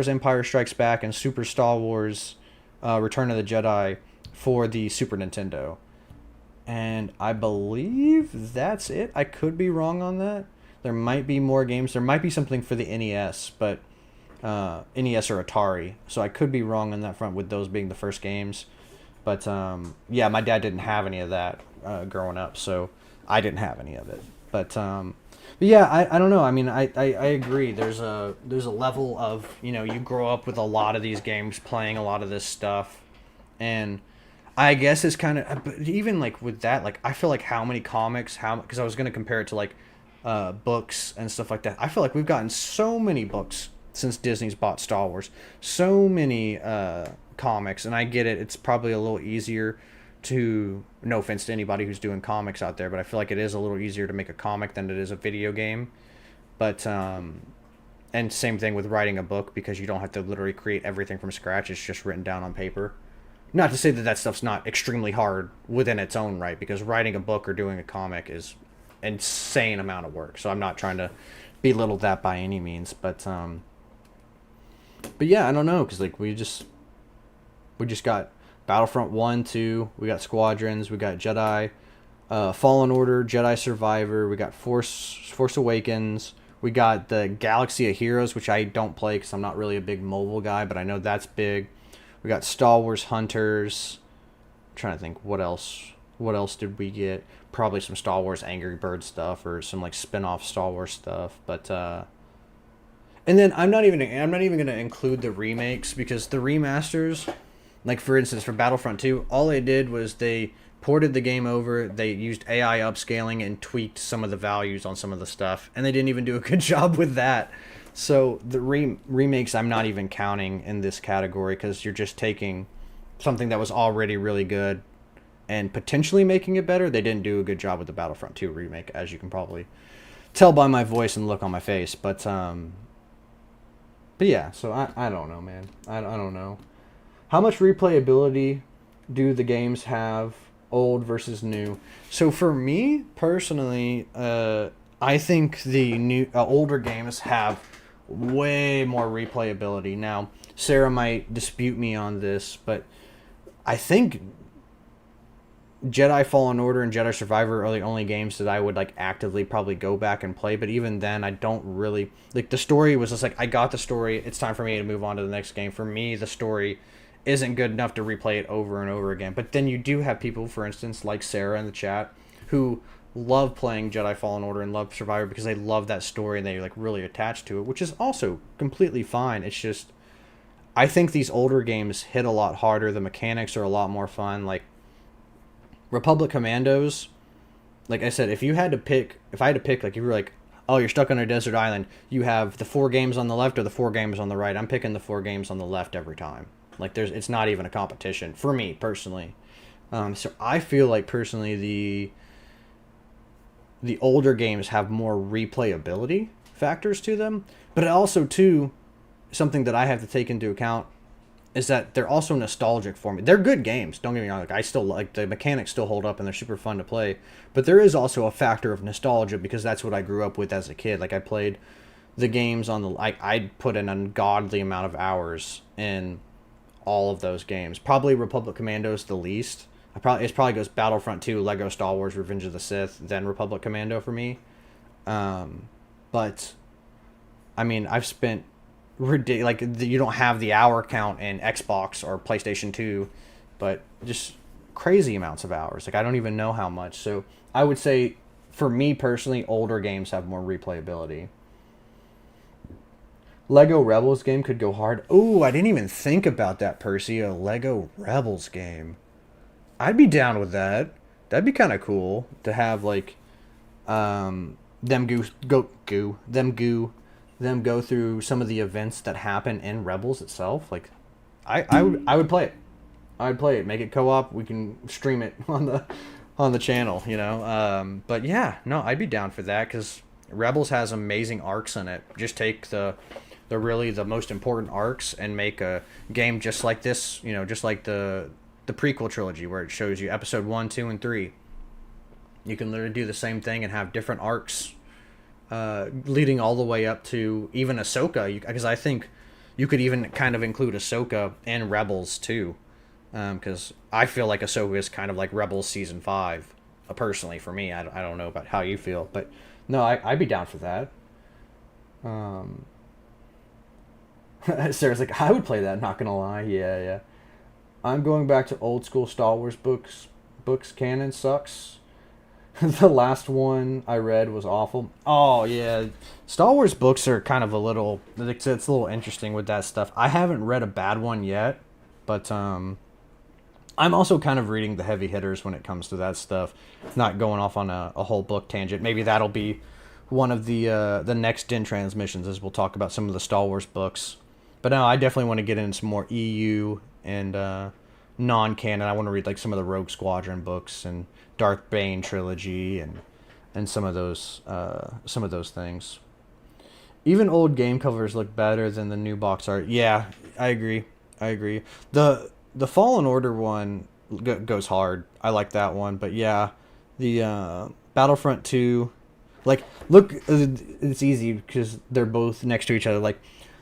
Empire Strikes Back, and Super Star Wars Return of the Jedi for the Super Nintendo. And I believe that's it. I could be wrong on that. There might be more games. There might be something for the NES, but NES or Atari. So I could be wrong on that front with those being the first games. But yeah, my dad didn't have any of that growing up, so I didn't have any of it. But yeah, I don't know. I mean, I agree. There's a level of, you know, you grow up with a lot of these games, playing a lot of this stuff, and I guess it's kind of, but even like with that, like I feel like how many comics, because I was gonna compare it to like books and stuff like that. I feel like we've gotten so many books since Disney's bought Star Wars, so many comics, and I get it. It's probably a little easier to, no offense to anybody who's doing comics out there, but I feel like it is a little easier to make a comic than it is a video game. But and same thing with writing a book, because you don't have to literally create everything from scratch. It's just written down on paper. Not to say that that stuff's not extremely hard within its own right, because writing a book or doing a comic is insane amount of work. So I'm not trying to belittle that by any means, but But yeah, I don't know, because like we just got Battlefront 1, 2, we got Squadrons, we got Jedi, Fallen Order, Jedi Survivor, we got Force Awakens, we got the Galaxy of Heroes, which I don't play because I'm not really a big mobile guy, but I know that's big. We got Star Wars Hunters. I'm trying to think what else. What else did we get? Probably some Star Wars Angry Bird stuff or some like spin-off Star Wars stuff. But and then I'm not even gonna include the remakes because the remasters, like for instance for Battlefront 2, all they did was they ported the game over, they used AI upscaling and tweaked some of the values on some of the stuff, and they didn't even do a good job with that. So the remakes I'm not even counting in this category because you're just taking something that was already really good and potentially making it better. They didn't do a good job with the Battlefront 2 remake, as you can probably tell by my voice and look on my face. But yeah, so I don't know, man. I don't know. How much replayability do the games have, old versus new? So for me personally, I think the new older games have way more replayability. Now, Sarah might dispute me on this, but I think Jedi Fallen Order and Jedi Survivor are the only games that I would like actively probably go back and play. But even then, I don't really like the story. Was just like I got the story. It's time for me to move on to the next game. For me, the story isn't good enough to replay it over and over again. But then you do have people, for instance, like Sarah in the chat, who love playing Jedi Fallen Order and love Survivor because they love that story and they like really attached to it, which is also completely fine. It's just I think these older games hit a lot harder. The mechanics are a lot more fun. Like Republic Commandos, like I said, if I had to pick, like if you were like, oh, you're stuck on a desert island, you have the 4 games on the left or the 4 games on the right. I'm picking the 4 games on the left every time. Like it's not even a competition for me personally. So I feel like personally the older games have more replayability factors to them, but it also too something that I have to take into account is that they're also nostalgic for me. They're good games, don't get me wrong. Like I still like the mechanics still hold up and they're super fun to play, but there is also a factor of nostalgia because that's what I grew up with as a kid. Like I played the games on the I put an ungodly amount of hours in all of those games. Probably Republic Commandos the least. It probably goes Battlefront 2, Lego Star Wars, Revenge of the Sith, then Republic Commando for me. But I mean, I've spent like you don't have the hour count in Xbox or PlayStation 2, but just crazy amounts of hours. Like I don't even know how much. So I would say for me personally, older games have more replayability. Lego Rebels game could go hard. Oh, I didn't even think about that, Percy. A Lego Rebels game. I'd be down with that. That'd be kind of cool to have like them go through some of the events that happen in Rebels itself. Like I would play it. I'd play it. Make it co-op. We can stream it on the channel, you know. But yeah, no, I'd be down for that because Rebels has amazing arcs in it. Just take the really the most important arcs and make a game just like this, you know, just like the prequel trilogy where it shows you episode 1, 2, and 3. You can literally do the same thing and have different arcs leading all the way up to even Ahsoka, because I think you could even kind of include Ahsoka and Rebels too, because I feel like Ahsoka is kind of like Rebels season 5, personally for me. I don't know about how you feel, but no, I'd be down for that. Sarah's like, I would play that, not gonna lie. Yeah. I'm going back to old school Star Wars books. Canon sucks. The last one I read was awful. Oh yeah, Star Wars books are kind of it's a little interesting with that stuff. I haven't read a bad one yet, but I'm also kind of reading the heavy hitters when it comes to that stuff. Not going off on a whole book tangent. Maybe that'll be one of the next Den transmissions as we'll talk about some of the Star Wars books. But no, I definitely want to get into some more EU and non-canon. I want to read like some of the Rogue Squadron books and Darth Bane trilogy and some of those things. Even old game covers look better than the new box art. Yeah, I agree. The Fallen Order one goes hard. I like that one, but yeah, the Battlefront 2, like look, it's easy because they're both next to each other. Like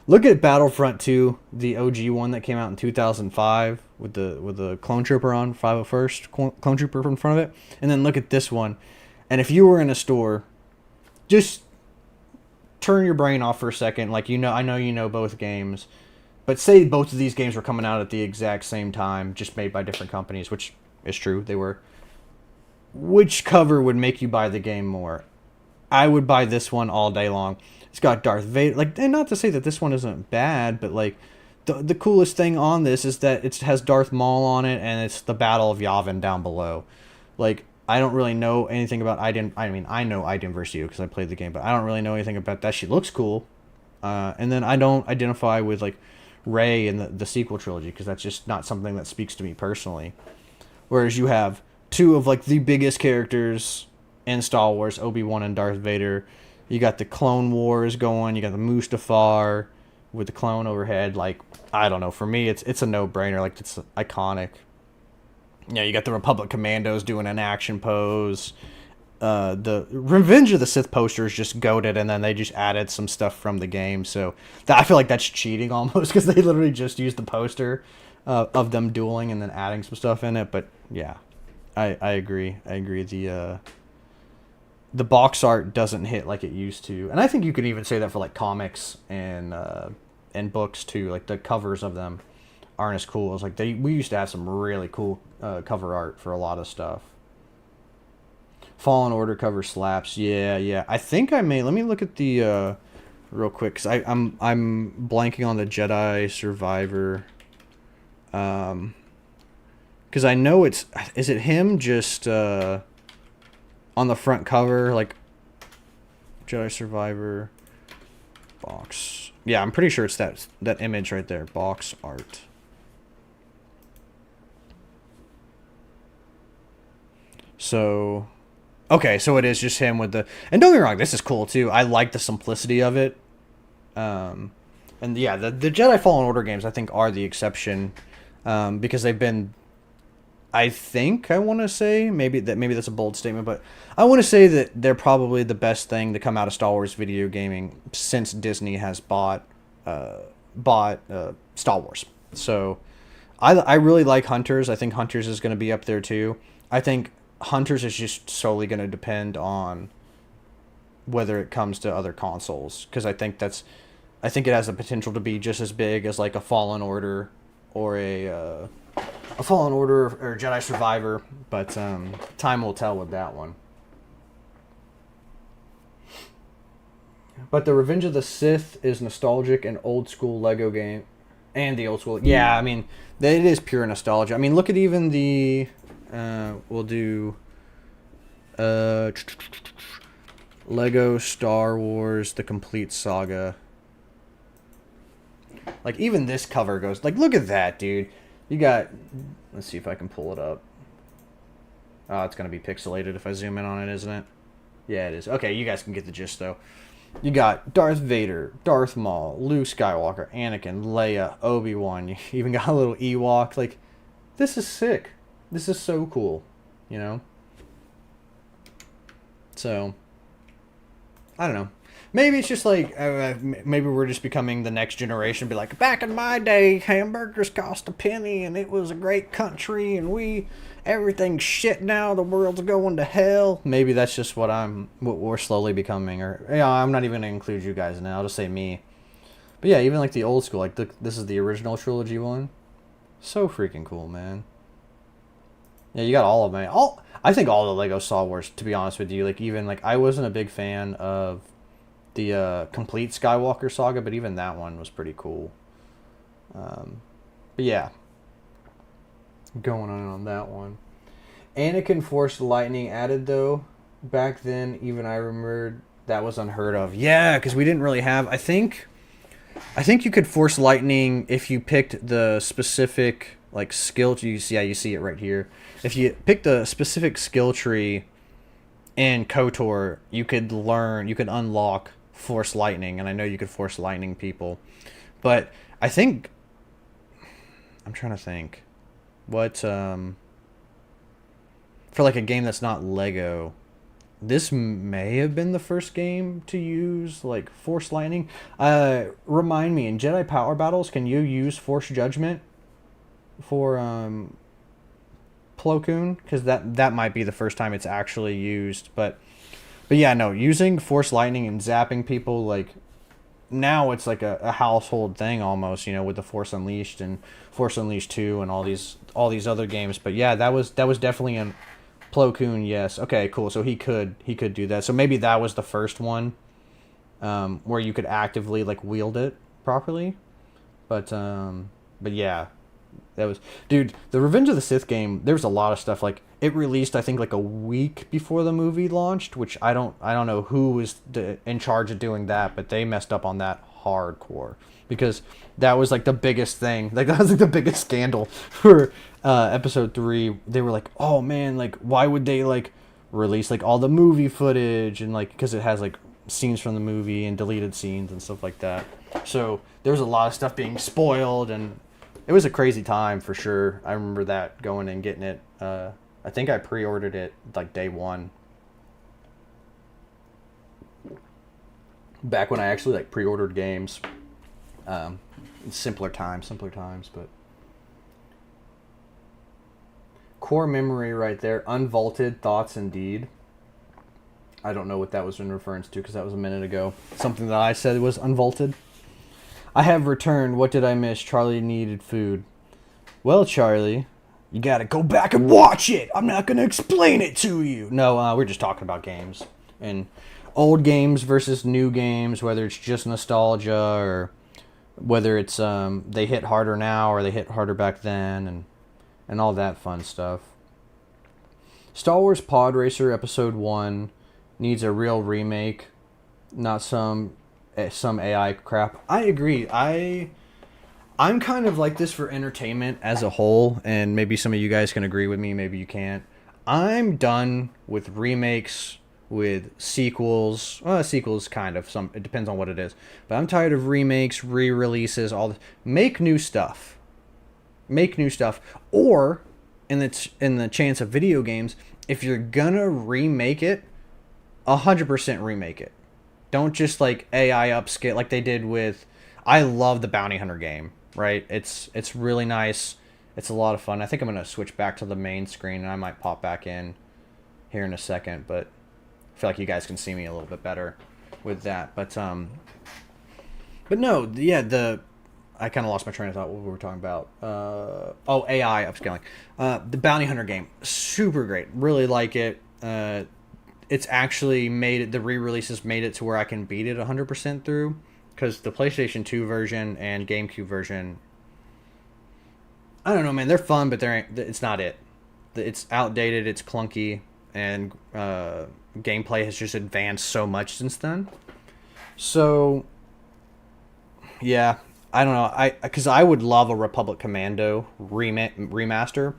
Look at Battlefront 2, the OG one that came out in 2005 with the clone trooper on 501st clone trooper in front of it, and then look at this one. And if you were in a store, just turn your brain off for a second. Like, I know you know both games, but say both of these games were coming out at the exact same time, just made by different companies, which is true, they were. Which cover would make you buy the game more? I would buy this one all day long. It's got Darth Vader. Like, and not to say that this one isn't bad, but like, the coolest thing on this is that it has Darth Maul on it, and it's the Battle of Yavin down below. Like, I don't really know anything about Iden. I mean, I know Iden versus you because I played the game, but I don't really know anything about that. She looks cool. And then I don't identify with like Rey in the sequel trilogy because that's just not something that speaks to me personally. Whereas you have two of like the biggest characters in Star Wars, Obi-Wan and Darth Vader. You got the Clone Wars going. You got the Mustafar with the clone overhead. Like, I don't know. For me, it's a no-brainer. Like, it's iconic. Yeah, you got the Republic Commandos doing an action pose. The Revenge of the Sith poster is just goated, and then they just added some stuff from the game. So I feel like that's cheating almost because they literally just used the poster of them dueling and then adding some stuff in it. But yeah, I agree. I agree. The box art doesn't hit like it used to, and I think you could even say that for like comics and books too. Like the covers of them aren't as cool as like we used to have some really cool cover art for a lot of stuff. Fallen Order cover slaps. Yeah. I think I may. Let me look at the real quick because I'm blanking on the Jedi Survivor. Because I know is it him just on the front cover, like Jedi Survivor box. Yeah, I'm pretty sure it's that image right there, box art. So, okay, so it is just him with the... And don't get me wrong, this is cool too. I like the simplicity of it. And yeah, the Jedi Fallen Order games I think are the exception because they've been... I think I want to say maybe that's a bold statement, but I want to say that they're probably the best thing to come out of Star Wars video gaming since Disney has bought Star Wars. So I really like Hunters. I think Hunters is going to be up there too. I think Hunters is just solely going to depend on whether it comes to other consoles because I think it has the potential to be just as big as like a Fallen Order or a Fallen Order or Jedi Survivor, but time will tell with that one. But the Revenge of the Sith is nostalgic and old school Lego game, and the old school. Yeah, I mean, it is pure nostalgia. I mean, look at even the. We'll do. Lego Star Wars: The Complete Saga. Like even this cover goes like, look at that, dude. You got, let's see if I can pull it up. Oh, it's going to be pixelated if I zoom in on it, isn't it? Yeah, it is. Okay, you guys can get the gist, though. You got Darth Vader, Darth Maul, Luke Skywalker, Anakin, Leia, Obi-Wan. You even got a little Ewok. Like, this is sick. This is so cool, you know? So, I don't know. Maybe it's just like, maybe we're just becoming the next generation. Be like, back in my day, hamburgers cost a penny, and it was a great country, and everything's shit now. The world's going to hell. Maybe that's just what we're slowly becoming. Or yeah, I'm not even gonna include you guys in it. I'll just say me. But yeah, even like the old school, like this is the original trilogy one. So freaking cool, man. Yeah, you got all of them. I think all the Lego Star Wars. To be honest with you, like even like I wasn't a big fan of the complete Skywalker saga, but even that one was pretty cool. But yeah, going on that one. Anakin Force Lightning added though. Back then, even I remembered that was unheard of. Yeah, because we didn't really have. I think you could Force Lightning if you picked the specific like skill. You see it right here. If you pick the specific skill tree in KOTOR, you could unlock Force Lightning, and I know you could Force Lightning people, but I think I'm trying to think what for like a game that's not Lego, this may have been the first game to use like Force Lightning. Remind me, in Jedi Power Battles, can you use Force Judgment for Plo Koon? Because that might be the first time it's actually used. But yeah, no, using Force Lightning and zapping people, like, now it's like a household thing almost, with the Force Unleashed and Force Unleashed 2 and all these other games. But yeah, that was definitely in Plo Koon, yes. Okay, cool. So he could do that. So maybe that was the first one, where you could actively like wield it properly. But yeah, that was, dude, the Revenge of the Sith game. There was a lot of stuff, like, it released, I think, like a week before the movie launched, which I don't know who was in charge of doing that, but they messed up on that hardcore, because that was like the biggest thing. Like, that was like the biggest scandal for episode 3. They were like, oh man, like, why would they like release like all the movie footage, and like, because it has like scenes from the movie and deleted scenes and stuff like that. So there was a lot of stuff being spoiled, and it was a crazy time for sure. I remember that, going and getting it. I think I pre-ordered it like day one. Back when I actually like pre-ordered games. Simpler times, but core memory right there. Unvaulted thoughts indeed. I don't know what that was in reference to, because that was a minute ago. Something that I said was unvaulted. I have returned. What did I miss? Charlie needed food. Well, Charlie, you gotta go back and watch it. I'm not gonna explain it to you. No, we're just talking about games. And old games versus new games, whether it's just nostalgia, or whether it's they hit harder now or they hit harder back then, and all that fun stuff. Star Wars Pod Racer Episode 1 needs a real remake, not some AI crap. I agree. I'm kind of like this for entertainment as a whole, and maybe some of you guys can agree with me, maybe you can't. I'm done with remakes, with sequels. Well, sequels kind of, it depends on what it is. But I'm tired of remakes, re-releases, all this. Make new stuff. Make new stuff. Or, in the chance of video games, if you're gonna remake it, 100% remake it. Don't just like AI upscale like they did with. I love the Bounty Hunter game, right? It's really nice. It's a lot of fun. I think I'm gonna switch back to the main screen, and I might pop back in here in a second, but I feel like you guys can see me a little bit better with that. But no, yeah, I kind of lost my train of thought. What we were talking about? AI upscaling. The Bounty Hunter game, super great. Really like it. It's actually made it. The re-releases made it to where I can beat it 100% through, because the PlayStation 2 version and GameCube version, I don't know, man. They're fun, but it's not it. It's outdated. It's clunky, and gameplay has just advanced so much since then. So, yeah, I don't know. Because I would love a Republic Commando remaster,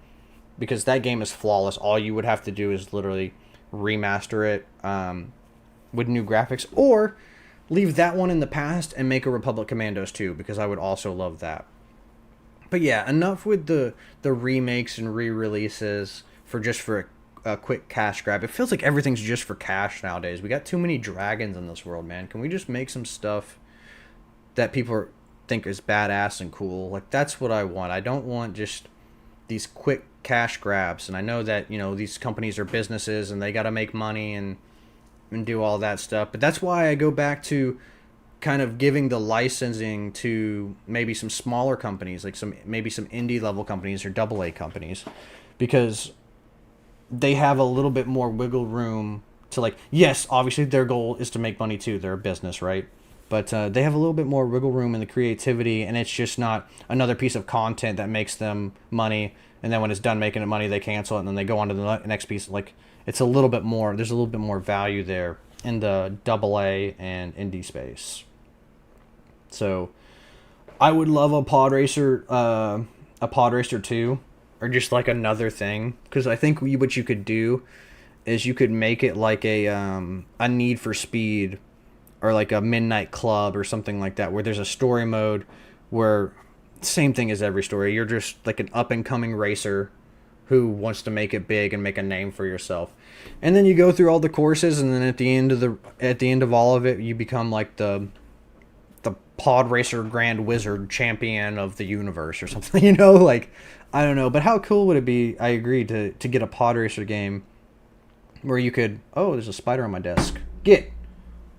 because that game is flawless. All you would have to do is literally remaster it with new graphics, or leave that one in the past and make a Republic Commandos 2, because I would also love that. But yeah, enough with the remakes and re-releases for a quick cash grab. It feels like everything's just for cash nowadays. We got too many dragons in this world, man. Can we just make some stuff that people think is badass and cool? Like, that's what I want. I don't want just these quick cash grabs. And I know that, these companies are businesses and they got to make money and do all that stuff. But that's why I go back to kind of giving the licensing to maybe some smaller companies, like maybe some indie level companies or AA companies, because they have a little bit more wiggle room to, like, yes, obviously their goal is to make money too. They're a business, right? But they have a little bit more wiggle room in the creativity, and it's just not another piece of content that makes them money, and then when it's done making it money, they cancel it, and then they go on to the next piece. Like, it's a little bit more, there's a little bit more value there in the AA and indie space. So, I would love a Pod Racer 2, or just like another thing, because I think what you could do is you could make it like a Need for Speed, or like a Midnight Club or something like that, where there's a story mode where same thing as every story. You're just like an up and coming racer who wants to make it big and make a name for yourself. And then you go through all the courses, and then at the end of all of it, you become like the pod racer grand wizard champion of the universe or something. Like, I don't know. But how cool would it be? I agree to get a pod racer game where you could, oh, there's a spider on my desk. Go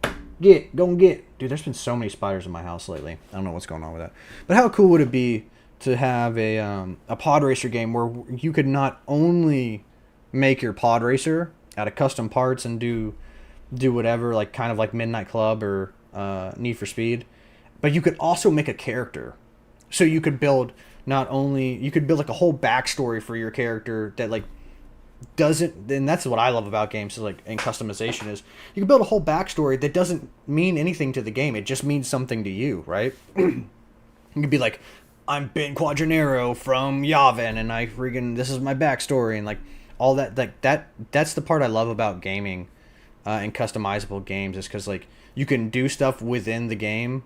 and get. Dude, there's been so many spiders in my house lately. I don't know what's going on with that. But how cool would it be to have a pod racer game where you could not only make your pod racer out of custom parts and do whatever, like kind of like Midnight Club or Need for Speed, but you could also make a character. So you could build like a whole backstory for your character that like doesn't, and that's what I love about games is like, and customization is you can build a whole backstory that doesn't mean anything to the game. It just means something to you, right? You could be like, I'm Ben Quadranero from Yavin, and this is my backstory, and like all that, like that's the part I love about gaming and customizable games, is because like you can do stuff within the game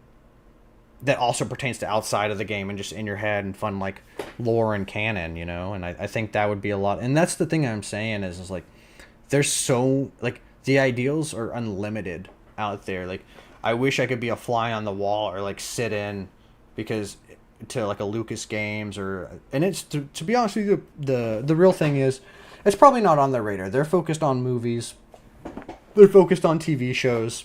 that also pertains to outside of the game and just in your head and fun like lore and canon, and I think that would be a lot. And that's the thing I'm saying is like there's so like the ideals are unlimited out there. Like I wish I could be a fly on the wall or like sit in because to like a Lucas Games and it's to be honest with you, the real thing is it's probably not on their radar. They're focused on movies. They're focused on TV shows.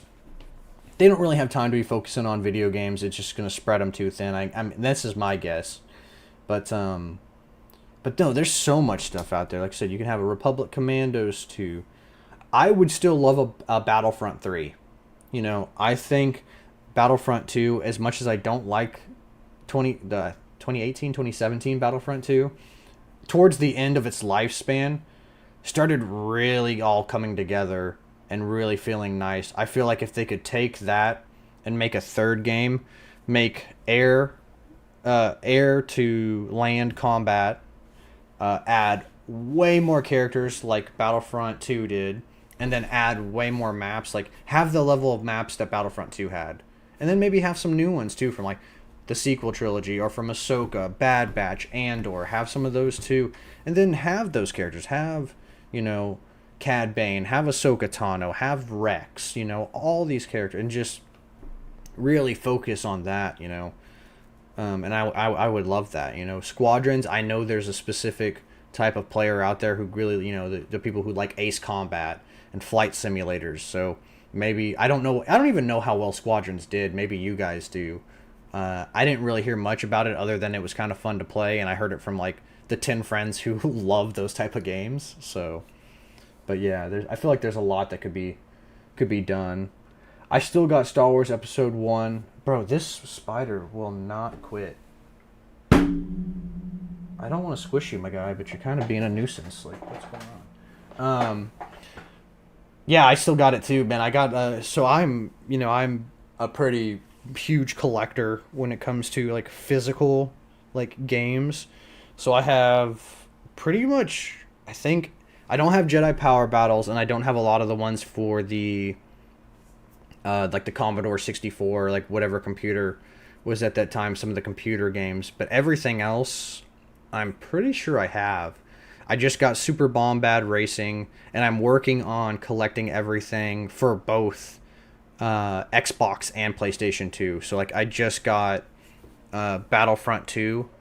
They don't really have time to be focusing on video games. It's just going to spread them too thin. I mean, this is my guess. But no, there's so much stuff out there. Like I said, you can have a Republic Commandos 2. I would still love a Battlefront 3. I think Battlefront 2, as much as I don't like the 2018, 2017 Battlefront 2, towards the end of its lifespan, started really all coming together and really feeling nice. I feel like if they could take that and make a third game, make air to land combat, add way more characters like Battlefront 2 did, and then add way more maps, like have the level of maps that Battlefront 2 had. And then maybe have some new ones too from like the sequel trilogy or from Ahsoka, Bad Batch, Andor, have some of those too. And then have those characters, have, Cad Bane, have Ahsoka Tano, have Rex, all these characters, and just really focus on that, and I would love that, Squadrons, I know there's a specific type of player out there who really, the people who like Ace Combat and flight simulators, so maybe, I don't even know how well Squadrons did, maybe you guys do. I didn't really hear much about it other than it was kind of fun to play, and I heard it from like the 10 friends who love those type of games, so... But yeah, I feel like there's a lot that could be done. I still got Star Wars Episode 1. Bro, this spider will not quit. I don't want to squish you, my guy, but you're kind of being a nuisance. Like, what's going on? Yeah, I still got it too, man. I got, so I'm a pretty huge collector when it comes to, like, physical, like, games. So I have pretty much, I think... I don't have Jedi Power Battles, and I don't have a lot of the ones for the, like the Commodore 64, like whatever computer was at that time, some of the computer games. But everything else, I'm pretty sure I have. I just got Super Bombad Racing, and I'm working on collecting everything for both Xbox and PlayStation 2. So, like, I just got Battlefront 2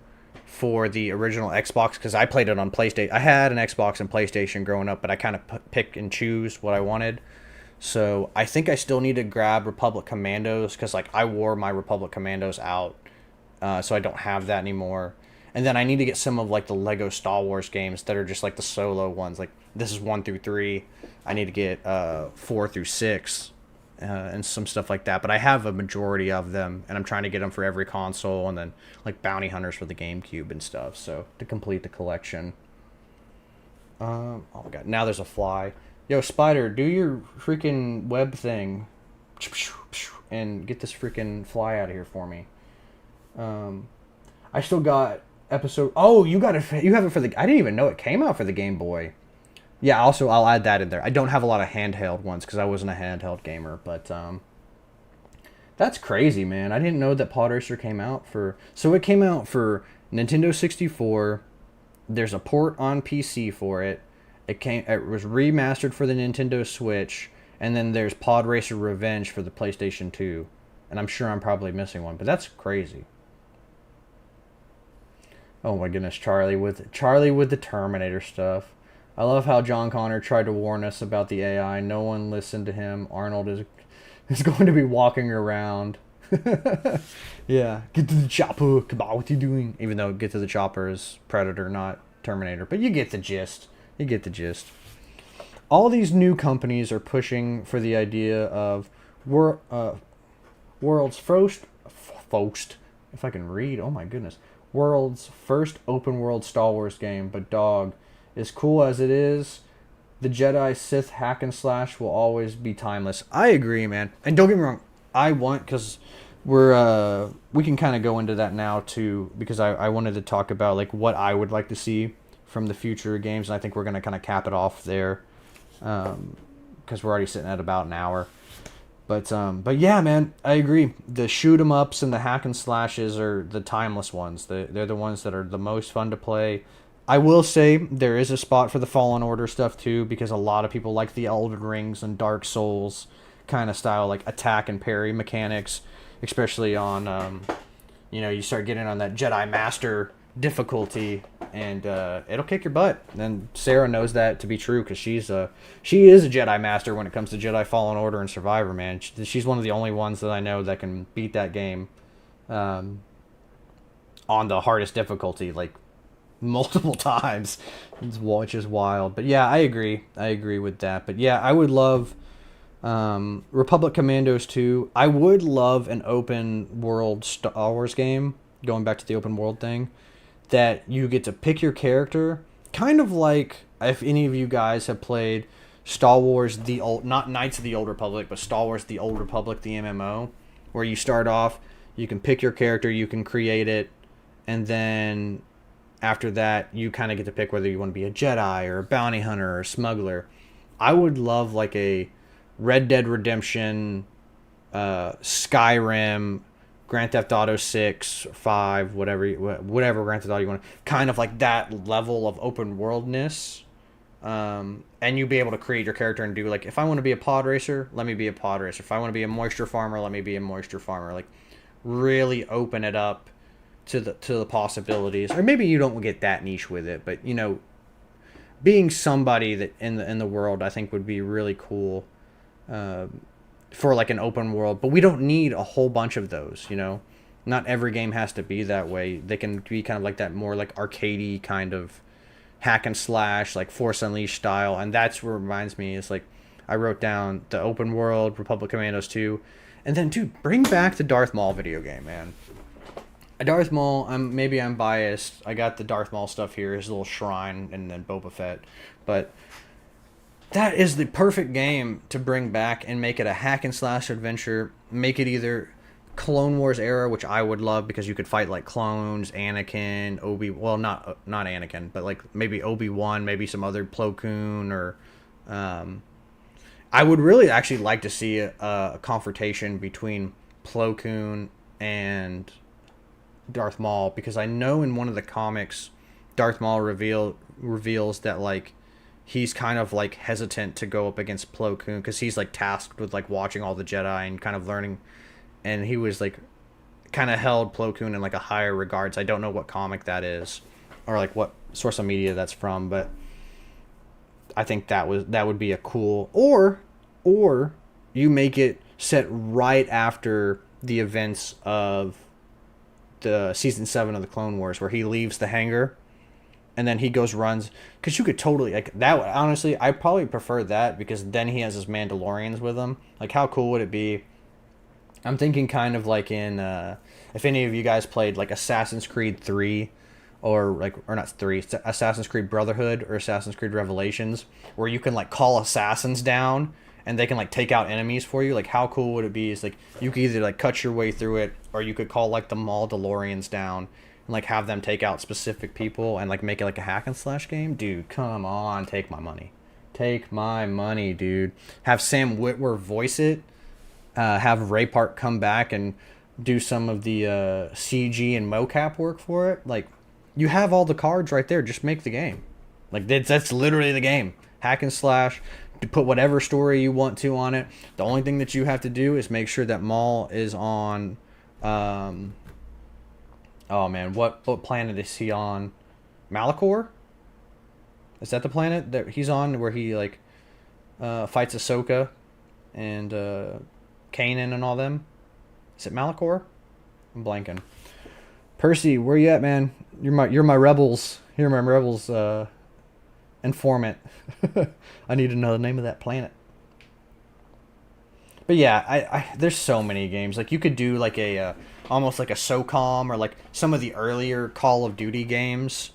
for the original Xbox, because I played it on PlayStation. I had an Xbox and PlayStation growing up, but I kind of pick and choose what I wanted. So I think I still need to grab Republic Commandos, because like I wore my Republic Commandos out, so I don't have that anymore. And then I need to get some of like the Lego Star Wars games that are just like the solo ones. Like this is 1 through 3. I need to get 4 through 6. And some stuff like that, but I have a majority of them, and I'm trying to get them for every console, and then like Bounty Hunters for the GameCube and stuff, so to complete the collection. Oh my god, now there's a fly. Yo, spider, do your freaking web thing and get this freaking fly out of here for me. I still got episode... Oh, you have it for the... I didn't even know it came out for the Game Boy. Yeah, also, I'll add that in there. I don't have a lot of handheld ones because I wasn't a handheld gamer, but that's crazy, man. I didn't know that Podracer came out for... So it came out for Nintendo 64, There's a port on PC for it. It was remastered for the Nintendo Switch, and then there's Podrace Revenge for the PlayStation 2. And I'm sure I'm probably missing one, but that's crazy. Oh my goodness, Charlie with the Terminator stuff. I love how John Connor tried to warn us about the AI. No one listened to him. Arnold is going to be walking around. Yeah, get to the chopper. Come on, what you doing? Even though get to the chopper is Predator, not Terminator. But you get the gist. You get the gist. All these new companies are pushing for the idea of world's first, if I can read, oh my goodness, world's first open world Star Wars game. But dog, as cool as it is, the Jedi Sith hack and slash will always be timeless. I agree, man. And don't get me wrong, because we can kind of go into that now too, because I wanted to talk about like what I would like to see from the future games, and I think we're gonna kind of cap it off there, because we're already sitting at about an hour. But yeah, man, I agree. The shoot 'em ups and the hack and slashes are the timeless ones. They're the ones that are the most fun to play. I will say there is a spot for the Fallen Order stuff too, because a lot of people like the Elden Rings and Dark Souls kind of style, like attack and parry mechanics, especially on, you start getting on that Jedi Master difficulty, and it'll kick your butt. And Sarah knows that to be true, because she is a Jedi Master when it comes to Jedi Fallen Order and Survivor, man. She's one of the only ones that I know that can beat that game on the hardest difficulty, like multiple times, which is wild. But yeah, I agree with that. But yeah, I would love Republic Commandos 2. I would love an open world Star Wars game, going back to the open world thing, that you get to pick your character, kind of like if any of you guys have played Star Wars not Knights of the Old Republic, but Star Wars the Old Republic, the MMO, where you start off, you can pick your character, you can create it, and then after that you kind of get to pick whether you want to be a Jedi or a bounty hunter or a smuggler. I would love like a Red Dead Redemption, Skyrim, Grand Theft Auto 6, 5, whatever Grand Theft Auto you want, kind of like that level of open worldness. And you be able to create your character and do, like, if I want to be a pod racer, let me be a pod racer. If I want to be a moisture farmer, let me be a moisture farmer. Like, really open it up to the possibilities. Or maybe you don't get that niche with it, but being somebody that in the world, I think would be really cool. For like an open world, but we don't need a whole bunch of those. Not every game has to be that way. They can be kind of like that, more like arcadey kind of hack and slash, like Force Unleashed style. And that's what reminds me, is like I wrote down the open world Republic Commandos 2, and then dude, bring back the Darth Maul video game, man. Darth Maul, maybe I'm biased. I got the Darth Maul stuff here, his little shrine, and then Boba Fett, but that is the perfect game to bring back and make it a hack and slash adventure. Make it either Clone Wars era, which I would love, because you could fight like clones, Anakin, not Anakin, but like maybe Obi-Wan, maybe some other Plo Koon, or I would really actually like to see a confrontation between Plo Koon and Darth Maul, because I know in one of the comics Darth Maul reveals that like he's kind of like hesitant to go up against Plo Koon, because he's like tasked with like watching all the Jedi and kind of learning, and he was like kind of held Plo Koon in like a higher regards. I don't know what comic that is or like what source of media that's from, but I think that would be a cool, or you make it set right after the events of the season 7 of the Clone Wars, where he leaves the hangar and then he runs, because you could totally, like, that, honestly, I probably prefer that, because then he has his Mandalorians with him. Like, how cool would it be? I'm thinking kind of like in, if any of you guys played, like, Assassin's Creed 3, or not 3, Assassin's Creed Brotherhood, or Assassin's Creed Revelations, where you can, like, call assassins down, and they can, like, take out enemies for you. Like, how cool would it be? Is like, you could either, like, cut your way through it, or you could call, like, the Mandalorians down, and like have them take out specific people and like make it like a hack and slash game. Dude, come on, take my money, dude. Have Sam Witwer voice it, have Ray Park come back and do some of the CG and mocap work for it. Like, You have all the cards right there. Just make the game. Like that's literally the game. Hack and slash. To put whatever story you want to on it. The only thing that you have to do is make sure that Maul is on. Oh man, what planet is he on? Malachor? Is that the planet that he's on where he like fights Ahsoka and Kanan and all them? Is it Malachor? I'm blanking. Percy, where you at, man? You're my rebels. You're my rebels informant. I need to know the name of that planet. But yeah, I there's so many games. Like you could do like a almost like a SOCOM or like some of the earlier Call of Duty games,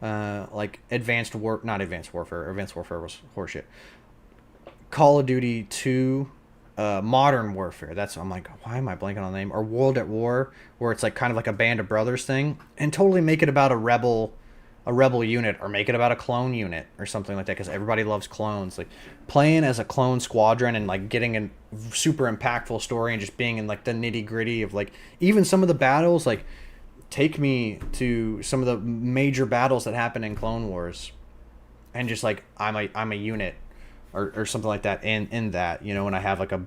like not Advanced Warfare. Advanced Warfare was horseshit. Call of Duty 2, Modern Warfare. I'm like, why am I blanking on the name? Or World at War, where it's like kind of like a Band of Brothers thing, and totally make it about a rebel unit, or make it about a clone unit or something like that, because everybody loves clones. Like playing as a clone squadron and like getting a super impactful story and just being in like the nitty gritty of like even some of the battles. Like take me to some of the major battles that happen in Clone Wars, and just like I'm a unit or something like that in that, you know, and I have like a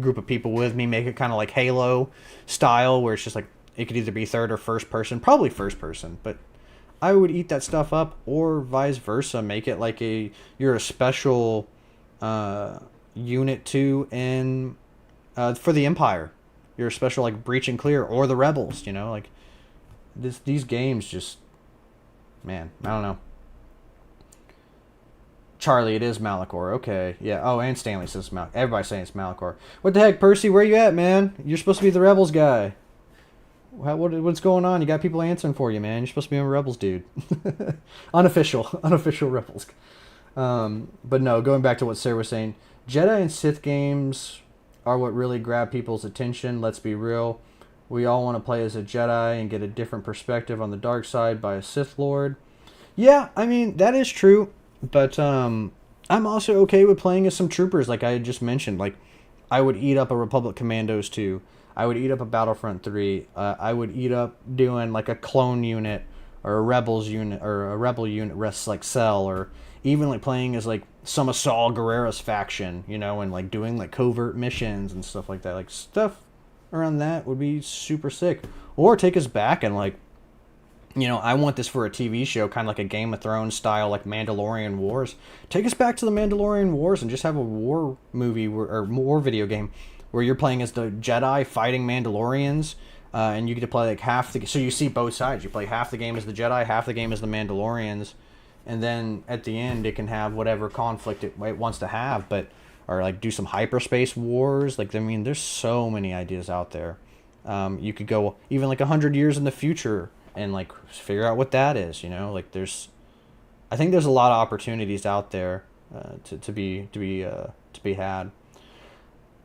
group of people with me. Make it kind of like Halo style, where it's just like it could either be third or first person, probably first person, but I would eat that stuff up, or vice versa. Make it like you're a special unit 2 in for the Empire. You're a special like Breach and Clear or the Rebels. You know, like these games just, man, I don't know. Charlie, it is Malachor. Okay, yeah. Oh, and Stanley says everybody's saying it's Malachor. What the heck, Percy? Where you at, man? You're supposed to be the Rebels guy. What's going on? You got people answering for you, man. You're supposed to be a Rebels dude. unofficial Rebels. But no, going back to what Sarah was saying, Jedi and Sith games are what really grab people's attention. Let's be real. We all want to play as a Jedi and get a different perspective on the dark side by a Sith Lord. Yeah, I mean, that is true. But I'm also okay with playing as some troopers, like I just mentioned. Like, I would eat up a Republic Commandos 2. I would eat up a Battlefront 3. I would eat up doing like a clone unit or a Rebels unit or a Rebel unit, like Cell, or even like playing as like some of Saul Guerrera's faction, you know, and like doing like covert missions and stuff like that. Like stuff around that would be super sick. Or take us back and like, you know, I want this for a TV show, kind of like a Game of Thrones style, like Mandalorian Wars. Take us back to the Mandalorian Wars and just have a war movie or war video game where you're playing as the Jedi fighting Mandalorians, and you get to play like half the. So you see both sides. You play half the game as the Jedi, half the game as the Mandalorians, and then at the end it can have whatever conflict it wants to have, or like do some hyperspace wars. Like, I mean, there's so many ideas out there. You could go even like 100 years in the future and like figure out what that is. You know, like I think there's a lot of opportunities out there to be had.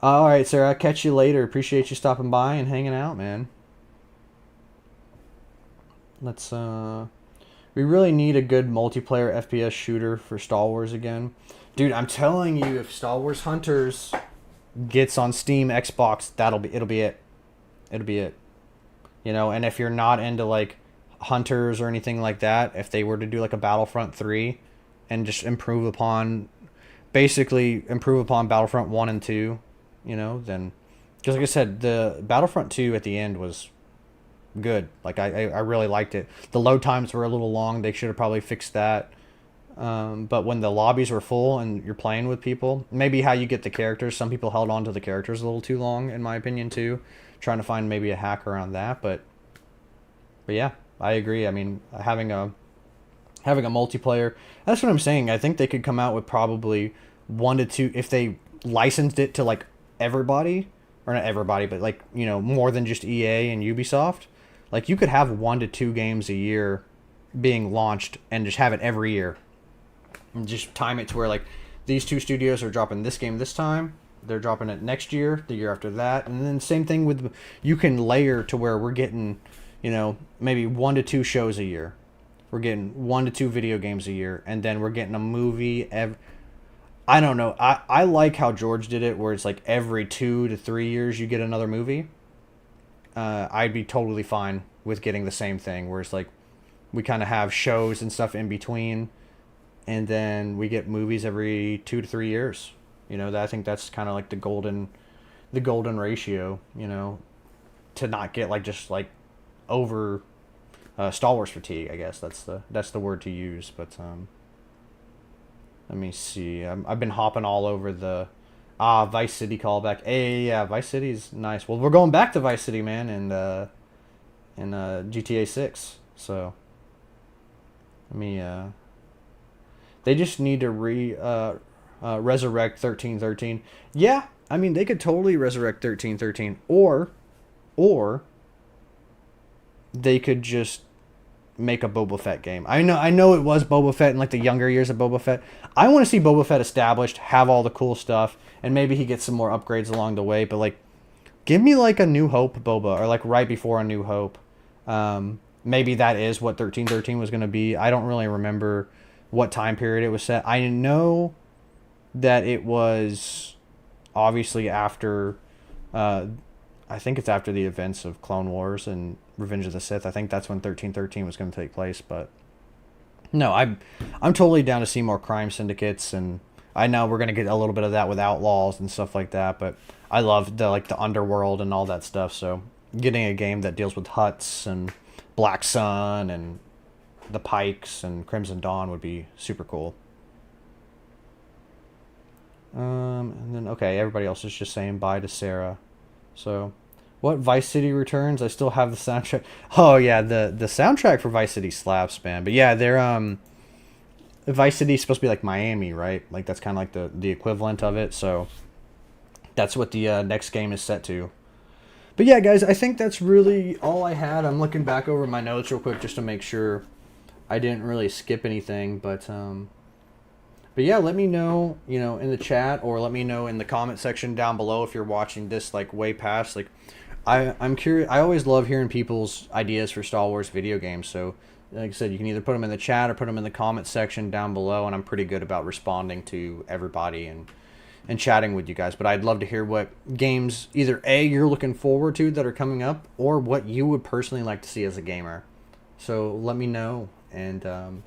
All right, Sarah. I'll catch you later. Appreciate you stopping by and hanging out, man. Let's we really need a good multiplayer FPS shooter for Star Wars again. Dude, I'm telling you, if Star Wars Hunters gets on Steam, Xbox, it'll be it. It'll be it. You know, and if you're not into like Hunters or anything like that, if they were to do like a Battlefront 3 and just improve upon Battlefront 1 and 2, you know, then, because like I said, the Battlefront 2 at the end was good. Like I really liked it. The load times were a little long. They should have probably fixed that. But when the lobbies were full and you're playing with people, maybe how you get the characters, some people held on to the characters a little too long, in my opinion, too. Trying to find maybe a hack around that, but yeah, I agree. I mean, having a multiplayer, that's what I'm saying. I think they could come out with probably 1 to 2 if they licensed it to like everybody, or not everybody, but like, you know, more than just EA and Ubisoft. Like, you could have 1 to 2 games a year being launched and just have it every year. And just time it to where like these 2 studios are dropping this game this time, they're dropping it next year, the year after that, and then same thing with, you can layer to where we're getting, you know, maybe 1 to 2 shows a year. We're getting 1 to 2 video games a year, and then we're getting a movie I don't know. I like how George did it, where it's like every 2 to 3 years you get another movie. I'd be totally fine with getting the same thing, where it's like we kind of have shows and stuff in between, and then we get movies every 2 to 3 years. I think that's kind of like the golden ratio. To not get like just like over Star Wars fatigue. I guess that's the word to use. But let me see. I've been hopping all over the Vice City callback. Hey, yeah, Vice City's nice. Well, we're going back to Vice City, man, and in GTA 6. So let me. They just need to resurrect 1313. Yeah, I mean they could totally resurrect 1313, or they could just make a Boba Fett game. I know it was Boba Fett in like the younger years of Boba Fett. I want to see Boba Fett established, have all the cool stuff, and maybe he gets some more upgrades along the way. But like, give me like a New Hope Boba, or like right before a New Hope. Maybe that is what 1313 was going to be. I don't really remember what time period it was set. I know that it was obviously after. I think it's after the events of Clone Wars and Revenge of the Sith. I think that's when 1313 was going to take place. But no, I'm totally down to see more crime syndicates, and I know we're going to get a little bit of that with Outlaws and stuff like that. But I love the underworld and all that stuff. So getting a game that deals with Hutts and Black Sun and the Pikes and Crimson Dawn would be super cool. And then okay, everybody else is just saying bye to Sarah. So, what Vice City returns? I still have the soundtrack. Oh yeah, the soundtrack for Vice City slaps, man. But yeah, they're Vice City's supposed to be like Miami, right? Like that's kind of like the equivalent of it. So that's what the next game is set to. But yeah, guys, I think that's really all I had. I'm looking back over my notes real quick just to make sure I didn't really skip anything. But yeah, let me know, in the chat, or let me know in the comment section down below if you're watching this like way past. Like, I'm curious. I always love hearing people's ideas for Star Wars video games. So, like I said, you can either put them in the chat or put them in the comment section down below, and I'm pretty good about responding to everybody and chatting with you guys. But I'd love to hear what games either A, you're looking forward to that are coming up, or what you would personally like to see as a gamer. So let me know, and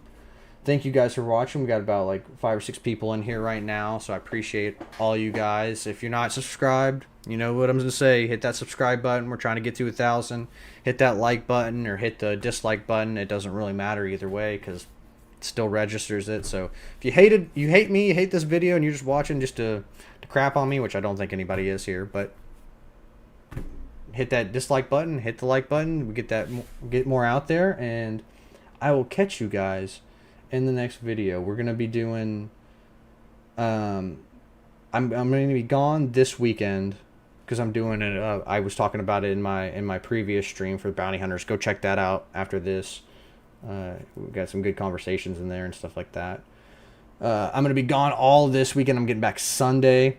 thank you guys for watching. We got about like 5 or 6 people in here right now, so I appreciate all you guys. If you're not subscribed, you know what I'm going to say. Hit that subscribe button. We're trying to get to 1,000. Hit that like button or hit the dislike button. It doesn't really matter either way because it still registers it. So if you hate me, you hate this video, and you're just watching just to crap on me, which I don't think anybody is here, but hit that dislike button, hit the like button. We get more out there, and I will catch you guys in the next video. We're gonna be doing I'm gonna be gone this weekend because I'm doing it. I was talking about it in my previous stream for Bounty Hunters. Go check that out after this. We've got some good conversations in there and stuff like that. I'm gonna be gone all this weekend. I'm getting back Sunday,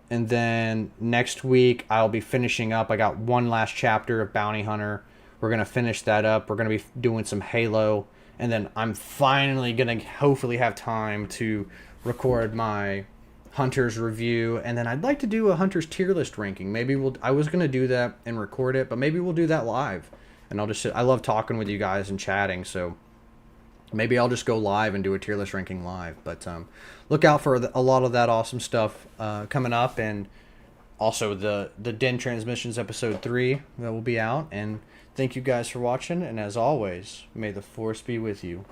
and then next week I'll be finishing up. I got one last chapter of Bounty Hunter. We're gonna finish that up. We're gonna be doing some Halo. And then I'm finally going to hopefully have time to record my Hunters review. And then I'd like to do a Hunters tier list ranking. I was going to do that and record it, but maybe we'll do that live. And I love talking with you guys and chatting. So maybe I'll just go live and do a tier list ranking live. But look out for a lot of that awesome stuff coming up. And also the Den Transmissions episode 3 that will be out. And thank you guys for watching, and as always, may the Force be with you.